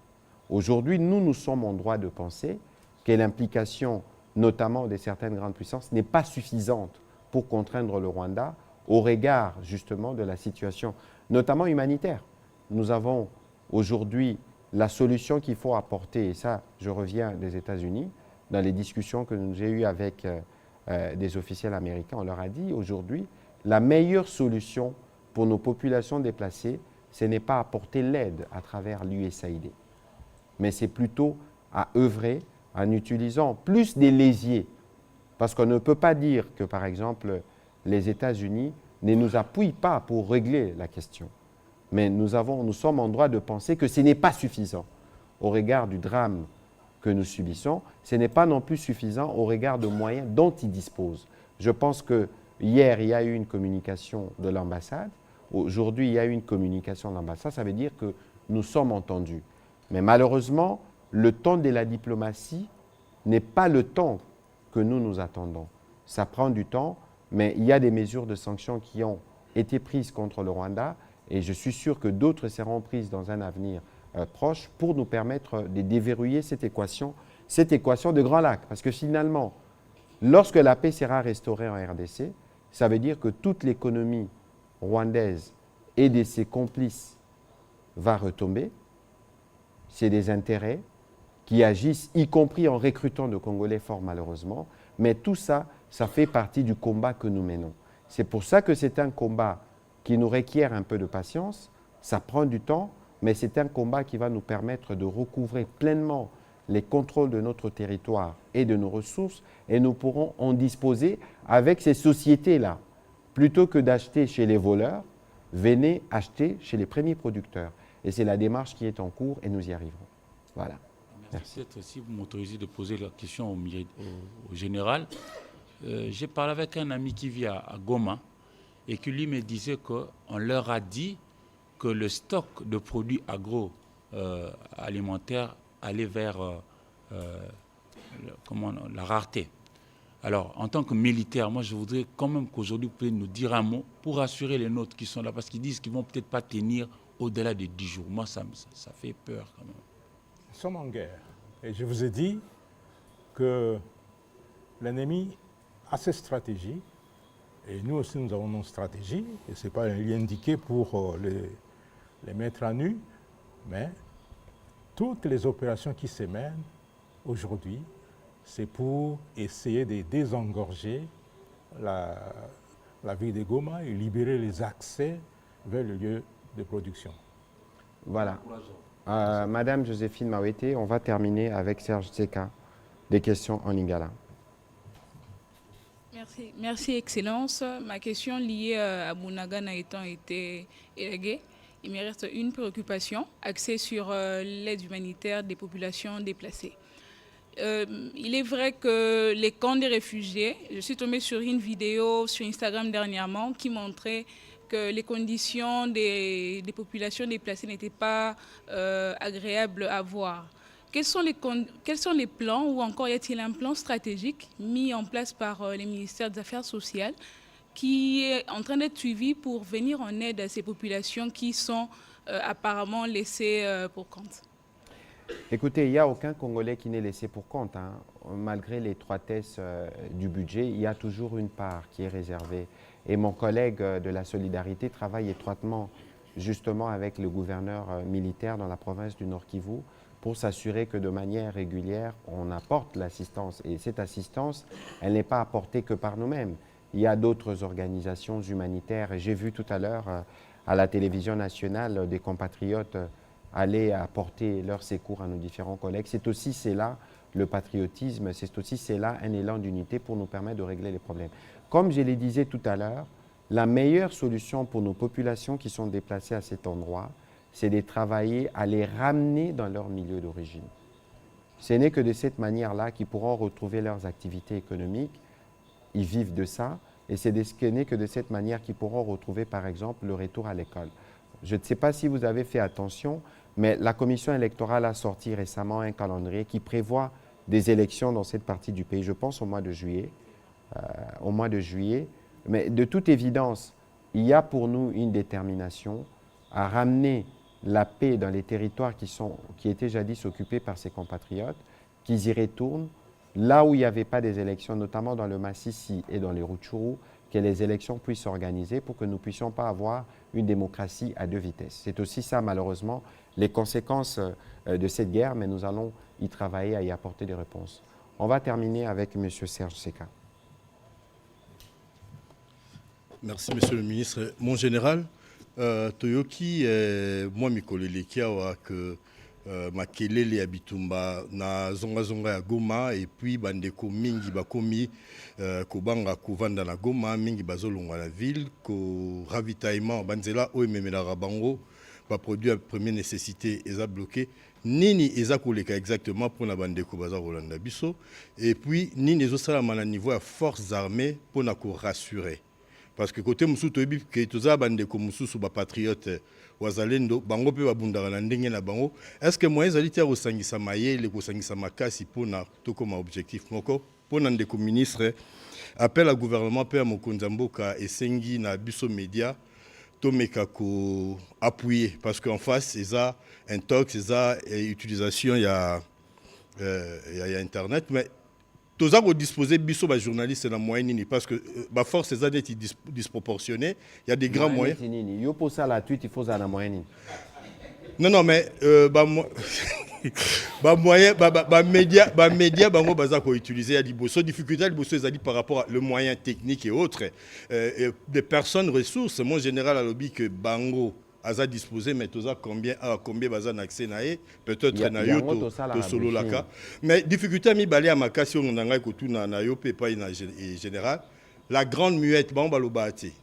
Aujourd'hui, nous sommes en droit de penser que l'implication, notamment de certaines grandes puissances, n'est pas suffisante pour contraindre le Rwanda au regard justement de la situation, notamment humanitaire. Nous avons aujourd'hui la solution qu'il faut apporter, et ça, je reviens des États-Unis, dans les discussions que j'ai eues avec des officiels américains, on leur a dit aujourd'hui, la meilleure solution pour nos populations déplacées, ce n'est pas apporter l'aide à travers l'USAID, mais c'est plutôt à œuvrer en utilisant plus des leviers. Parce qu'on ne peut pas dire que, par exemple, les États-Unis ne nous appuient pas pour régler la question. Mais nous sommes en droit de penser que ce n'est pas suffisant au regard du drame que nous subissons. Ce n'est pas non plus suffisant au regard des moyens dont ils disposent. Je pense que hier, il y a eu une communication de l'ambassade. Aujourd'hui, il y a eu une communication de l'ambassade. Ça veut dire que nous sommes entendus. Mais malheureusement, le temps de la diplomatie n'est pas le temps que nous attendons. Ça prend du temps, mais il y a des mesures de sanctions qui ont été prises contre le Rwanda et je suis sûr que d'autres seront prises dans un avenir proche pour nous permettre de déverrouiller cette équation de Grand Lac. Parce que finalement, lorsque la paix sera restaurée en RDC, ça veut dire que toute l'économie rwandaise et de ses complices va retomber. C'est des intérêts qui agissent, y compris en recrutant de Congolais forts malheureusement. Mais tout ça, ça fait partie du combat que nous menons. C'est pour ça que c'est un combat qui nous requiert un peu de patience. Ça prend du temps, mais c'est un combat qui va nous permettre de recouvrer pleinement les contrôles de notre territoire et de nos ressources. Et nous pourrons en disposer avec ces sociétés-là. Plutôt que d'acheter chez les voleurs, venez acheter chez les premiers producteurs. Et c'est la démarche qui est en cours et nous y arriverons. Voilà. Merci. Peut-être si vous m'autorisez de poser la question au général. J'ai parlé avec un ami qui vit à Goma et qui lui me disait qu'on leur a dit que le stock de produits agroalimentaires allait vers la rareté. Alors, en tant que militaire, moi, je voudrais quand même qu'aujourd'hui, vous pouvez nous dire un mot pour rassurer les nôtres qui sont là, parce qu'ils disent qu'ils ne vont peut-être pas tenir au-delà de 10 jours. Moi, ça fait peur quand même. Nous sommes en guerre. Et je vous ai dit que l'ennemi a ses stratégies. Et nous aussi, nous avons nos stratégies. Et ce n'est pas un lieu indiqué pour les mettre à nu. Mais toutes les opérations qui se mènent aujourd'hui, c'est pour essayer de désengorger la ville de Goma et libérer les accès vers le lieu de production. Voilà. Madame Joséphine Mawete, on va terminer avec Serge Tseka. Des questions en lingala. Merci, Excellence. Ma question liée à Bunagana étant été élaguée, il me reste une préoccupation axée sur l'aide humanitaire des populations déplacées. Il est vrai que les camps des réfugiés, je suis tombée sur une vidéo sur Instagram dernièrement qui montrait que les conditions des populations déplacées n'étaient pas agréables à voir. Quels sont les plans ou encore y a-t-il un plan stratégique mis en place par les ministères des Affaires sociales qui est en train d'être suivi pour venir en aide à ces populations qui sont apparemment laissées pour compte? Écoutez, il n'y a aucun Congolais qui n'est laissé pour compte, hein. Malgré l'étroitesse du budget, il y a toujours une part qui est réservée. Et mon collègue de la Solidarité travaille étroitement justement avec le gouverneur militaire dans la province du Nord Kivu pour s'assurer que de manière régulière, on apporte l'assistance. Et cette assistance, elle n'est pas apportée que par nous-mêmes. Il y a d'autres organisations humanitaires. Et j'ai vu tout à l'heure à la télévision nationale des compatriotes aller apporter leur secours à nos différents collègues. C'est aussi cela le patriotisme, c'est aussi cela un élan d'unité pour nous permettre de régler les problèmes. Comme je le disais tout à l'heure, la meilleure solution pour nos populations qui sont déplacées à cet endroit, c'est de travailler à les ramener dans leur milieu d'origine. Ce n'est que de cette manière-là qu'ils pourront retrouver leurs activités économiques, ils vivent de ça, et ce n'est que de cette manière qu'ils pourront retrouver, par exemple, le retour à l'école. Je ne sais pas si vous avez fait attention, mais la commission électorale a sorti récemment un calendrier qui prévoit des élections dans cette partie du pays, je pense au mois de juillet. Mais de toute évidence, il y a pour nous une détermination à ramener la paix dans les territoires qui étaient jadis occupés par ces compatriotes, qu'ils y retournent, là où il n'y avait pas des élections, notamment dans le Massissi et dans les Rutshuru, que les élections puissent s'organiser pour que nous ne puissions pas avoir une démocratie à deux vitesses. C'est aussi ça, malheureusement, les conséquences de cette guerre, mais nous allons y travailler, à y apporter des réponses. On va terminer avec M. Serge Seka. Merci, Monsieur le Ministre. Mon général, Toyoki, moi, Mikoleleki, que makelele ya bitumba na zonga ya Goma et puis bandeko mingi bakomi kobanga kovanda na Goma mingi bazolongwa na ville ko ravitaillement banzela o ememelaka bango ba produit à première nécessité eza bloqué nini eza koleka exactement pour na bandeko baza kolanda biso et puis nini ezosalama na niveau ya forces armées pour na ko rassurer parce que côté musu toyebi ke toza bandeko mususu ba patriote wazalendo bango pe babundaka na ndenge na bango est-ce que moyen ezali tia kosangisa mayele kosangisa makasi mpona tokoma objectif moko mpona ndeko ministre appel à gouvernement pe ya mokonzi ya mboka esengi na biso média tomeka ko appuyer parce qu'en face eza intox eza utilisation ya internet mais tous avons disposé biso ba journalistes na moyen nini parce que ba force eza neti disproportionné il y a des grands moyens yo pour ça la tweet il faut ça na moyen nini non mais média bango baza ko utiliser ya liboso difficulté liboso ezali par rapport à le moyen technique et autres des personnes ressources mon général a lobby que bango aza disposé mais toza combien baza accès naé peut-être na yo to solo laka mais difficulté mi balé à makasi on nanga ko tuna na yo pe pa ina général la grande muette ba baloba ati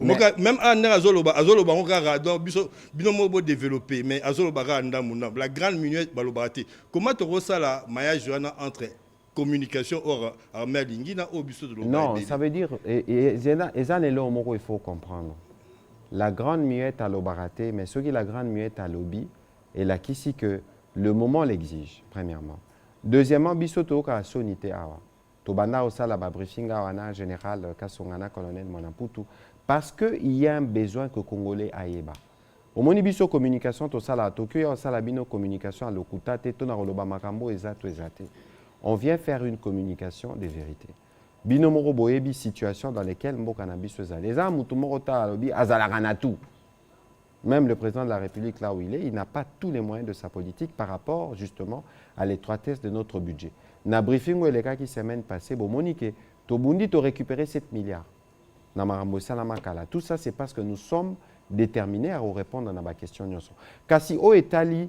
même en azoloba on radon biso binomo bo développer mais azoloba randa muna la grande muette baloba ati comment to resala maillage entre communication hors armée lingina au biso de non ça veut dire ezanelo moko il faut comprendre. La grande muette à l'obaraté, mais ce qui est la grande muette à lobby, est là qu'ici que le moment l'exige, premièrement. Deuxièmement, bisoto ka sonité awa. Tobanda osala ba briefing awana général Kasongana colonel Manaputu parce que il y a un besoin que Congolais aïeba. Au moni biso communication to sala à Tokyo ya sala bino communication à Lokuta te to na roloba makambo ezato ezate. On vient faire une communication de vérité. Binomoro boyebi situation dans lesquelles mboka na biso ezali eza mutu moko ta alobi azalaka na tout. Même le président de la République là où il n'a pas tous les moyens de sa politique par rapport justement à l'étroitesse de notre budget. Na briefing où les cas qui semaine passée bo monique tobundi to récupérer 7 milliards. Na marambo salama kala. Tout ça c'est parce que nous sommes déterminés à répondre à ma question nyonso. Kasi o etali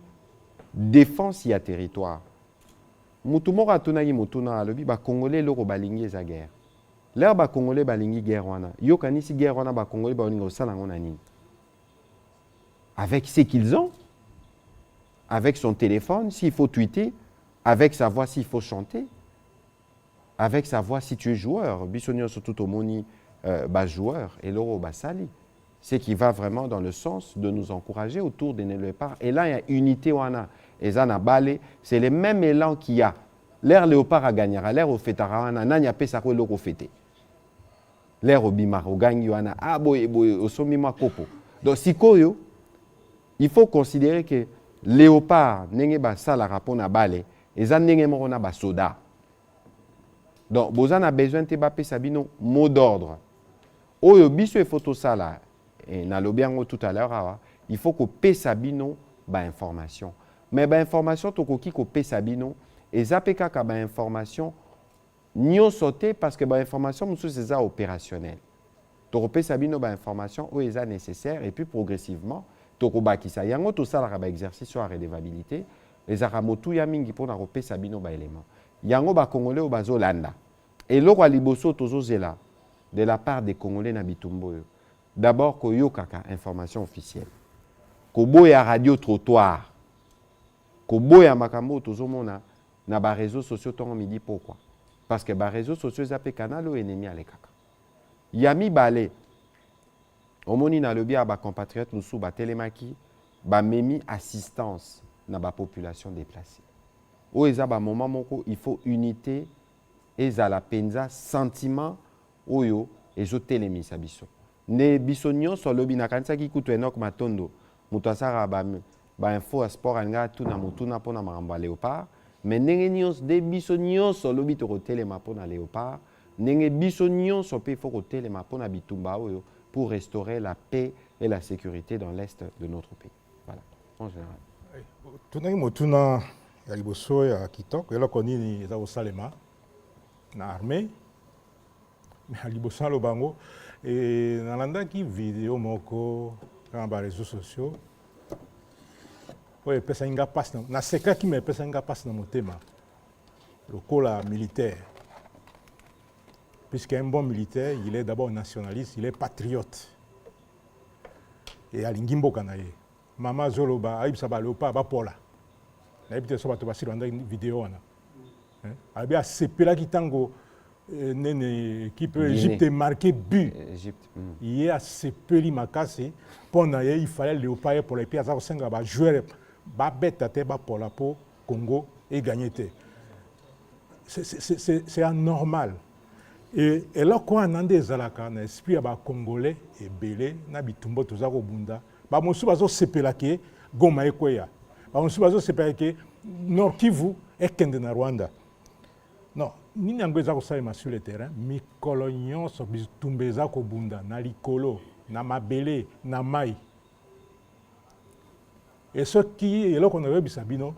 défense ya territoire. Mutumoko atunaki mutuna alobi ba Congolais loko balingi eza guerre. L'air ba Congolais balingi guerre wana. Yo kanisi guerre wana ba Congolais ba oninga osala ngona nini. Avec ce qu'ils ont, avec son téléphone s'il faut tweeter, avec sa voix s'il faut chanter, avec sa voix si tu es joueur, bisonio surtout au moni ba joueur et loro basali. C'est qui va vraiment dans le sens de nous encourager autour des léopards. Et là, il y a unité wana. Et Zana Balé, c'est le même élan qu'il y a. L'air léopard a gagné, l'air au fétarawana, n'a pas ça que l'eau fêté. L'air au bimar, au gagne, wana, ah boy, au sommet ma copo. Donc, si koyo, il faut considérer que léopard ndenge basalaka mpona bale eza ndenge moko na basoda. Donc vous avez besoin de bapesa bino mot d'ordre. Oyo biso e photo sala et na lobiango tout à l'heure il faut que pesa bino ba information. Mais ba information to koki ko pesa bino ezapeka ka ba information nyo sauté parce que ba information musu c'est ça opérationnel. To pesa bino ba information o eza nécessaire et puis progressivement to ko bakisa yango to sala ba exercice sur la redevabilité les aramotu ya mingi pona ko pesa bino ba élément. Yango ba congolais o bazolanda. Et loko liboso tozozela de la part des Congolais na bitumbo. D'abord koyokaka information officielle. Koboya radio trottoir. Koboya makambo tozomona na ba réseaux sociaux tongo midi pourquoi? Parce que ba réseaux sociaux zape canal o ennemi alekaka. Yami balé. Omoni na lobi ba compatriotes musu ba telemaki ba memi assistance na ba population déplacée. O eza ba moment moko il faut unité ezala penza sentiment oyo ezotelemisa biso. Ne biso nyonso lobi na kanisa ki kutu Enoch Matondo mutu asara ba info a sport anga tuna mutuna pona makambo ya léopard mais ndenge nyonso de biso nyonso lobi tokotelema pona léopard ndenge biso nyonso pe faut kotelema pona bitumba oyo pour restaurer la paix et la sécurité dans l'est de notre pays. Voilà, en général. Tunaki motuna ya liboso ya kitoko eloko nini eza kosalema na armée na liboso lo bango et nalandaki vidéo moko dans les réseaux sociaux oyo epesa nga passe na sekaki me epesa nga passe na motema lokola militaire puisqu'un bon militaire il est d'abord nationaliste, il est patriote et alingi mboka na ye mama zoloba ayibisa balopa bapola nayebite so bato basili banda vidéo wana abi asepelaki ntango nene équipe Égypte marqué but ye asepeli makasi mpo na ye il fallait léopard ye pola epi aza kosenga bajoueur babeta te bapola mpo Congo eganye te. C'est anormal. Et eloko wana nde ezalaka na esprit ya bacongolais ebele na bitumba toza kobunda bamosusu bazosepelaki Goma ekweya bamosusu bazosepelaki Nord Kivu ekende na Rwanda. Non, nini yango eza kosalema sur le terrain mikolo nyonso bitumba eza kobunda na likolo na mabele na mai. Et soki eloko na yebisa bino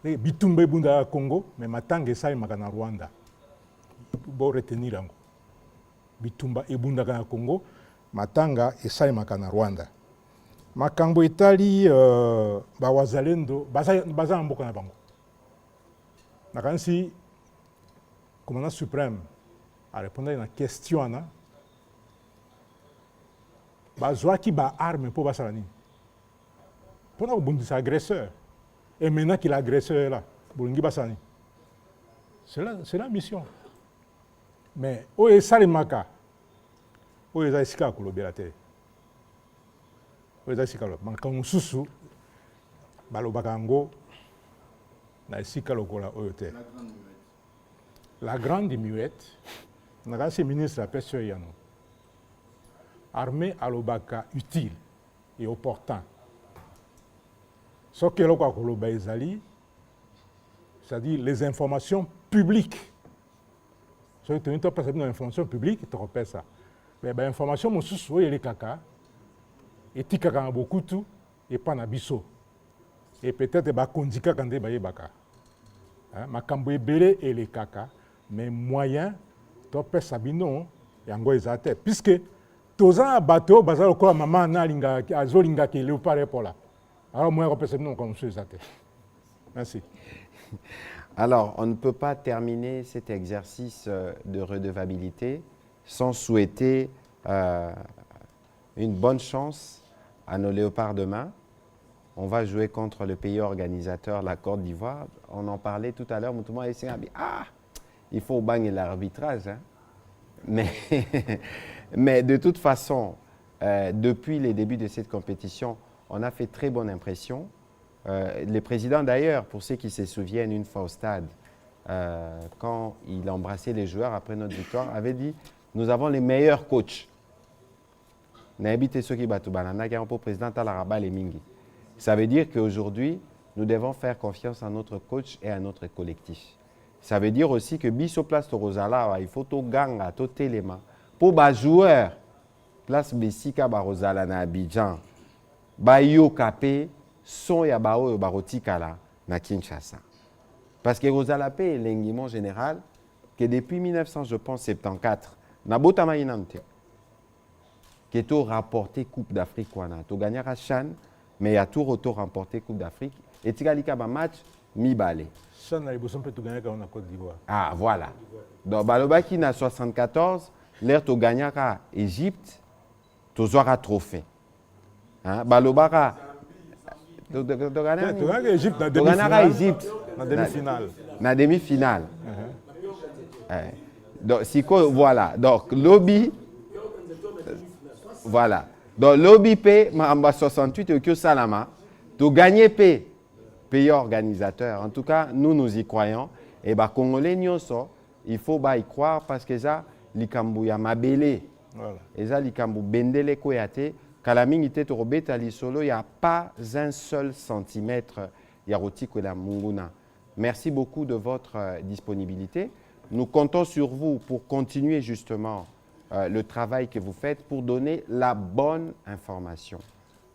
bitumba ebunda ya Congo mais matanga esalemaka na Rwanda. Bo retenir yango. Bitumba ebundaka na Congo, matanga esalemaka na Rwanda. Makambo etali bawazalendo baza na mboka na bango. Nakanisi commandant suprême a répondre à la question na bazwaki ba arme pour basala nini. Pona kobundisa agresseur. Et maintenant qu'il est agresseur là, bolingi basala nini. C'est la mission. Mais oyo esalemaka oyo eza esika ya kolobela te oyo eza esika makambo mosusu balobaka yango na esika lokola oyo te. La grande muette nakasi ministre apesi oyo yano armée alobaka utile et opportun soki eloko ya koloba ezali c'est-à-dire les informations publiques. So tu n'as pas une information publique, tu repères ça. Mais l'information, mon sous il est caca, et tu as beaucoup tout, et pas nabiso. Et peut-être que kondika quand tu baka. Ma cambo belé et les caca, mais moyen, tu as sabino, et en gros, ils puisque tous un bateau, bazar quoi, maman na linga, azolinga qui est léopard pour là. Alors moi, je peux non comme chose. Merci. Alors, on ne peut pas terminer cet exercice de redevabilité sans souhaiter une bonne chance à nos léopards demain. On va jouer contre le pays organisateur, la Côte d'Ivoire. On en parlait tout à l'heure, Moutouma et Sengabi. Ah, il faut bagner l'arbitrage. Hein? Mais de toute façon, depuis les débuts de cette compétition, on a fait très bonne impression. Le président d'ailleurs, pour ceux qui se souviennent une fois au stade, quand il embrassait les joueurs après notre victoire, avait dit « Nous avons les meilleurs coachs ». Ça veut dire qu'aujourd'hui, nous devons faire confiance à notre coach et à notre collectif. Ça veut dire aussi que biso place to Rosala, il faut to ganga, to telema. Pour les joueurs, place Bessika ba Rosala na Abidjan, ba yo kapé, son ya ba o barotikala na Kinshasa. Parce que Rosala P est l'engagement général que depuis 1974, na botama inante, qui est rapporté Coupe d'Afrique, tu gagné à Chan, mais il y a tout retour remporté Coupe d'Afrique. Et tu as gagné un match, mi-balé. Chan a gagné en Côte d'Ivoire. Ah, voilà. Donc, Balobaki na 74, l'air tu gagné à Égypte, tu as un trophée. Balobaka. Tu as gagné à Égypte, na demi-finale. Na demi-finale. Donc, voilà. Donc, lobby. Voilà. Donc, lobby P, en 68, et Salama, tu gagnes P, pays organisateur. En tout cas, nous y croyons. Et bah, Congolais, il faut y croire parce que ça, likambu ya mabele. Et ça, likambu bendele koyate. Kalaming ite to robeta li solo, il n'y a pas un seul centimètre yaroti ko la munguna. Merci beaucoup de votre disponibilité. Nous comptons sur vous pour continuer justement le travail que vous faites pour donner la bonne information.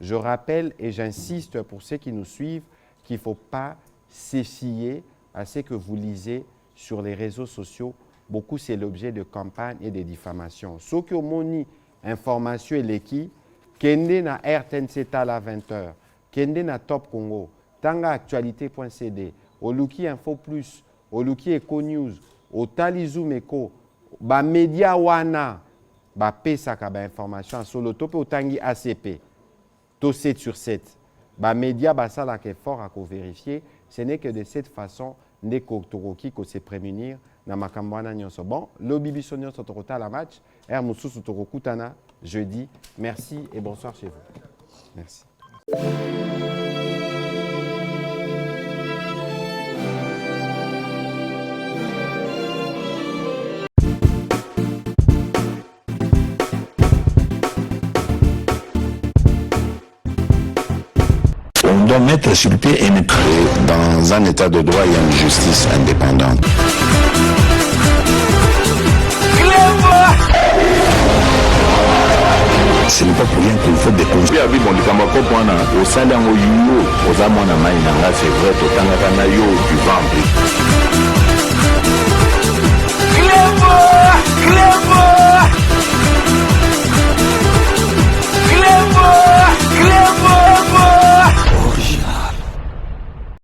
Je rappelle et j'insiste pour ceux qui nous suivent qu'il ne faut pas s'essier à ce que vous lisez sur les réseaux sociaux. Beaucoup, c'est l'objet de campagnes et de diffamations. Ce que moni information et l'équipe, kende na RTNC à 20h, kende na Top Congo, tanga actualité.cd, Oluki Info Plus, Oluki Eco News, Otalizu Meko, ba média wana, ba pesaka ba information sur le top otangi ACP, to 7 sur 7. Ba média ba ça là qui est fort à vérifier, ce n'est que de cette façon ndeko toroki ko se prémunir na makambwana nyonso. Bon, le bibiso nyonso torota la match, mususu torokutana jeudi. Merci et bonsoir chez vous. Merci. On doit mettre sur pied et nous créer dans un état de droit et une justice indépendante. Ce n'est pas pour rien qu'il faut des conseils. Au salaire, au yuyo, aux amants, c'est vrai, au tangata, yo, du ventre.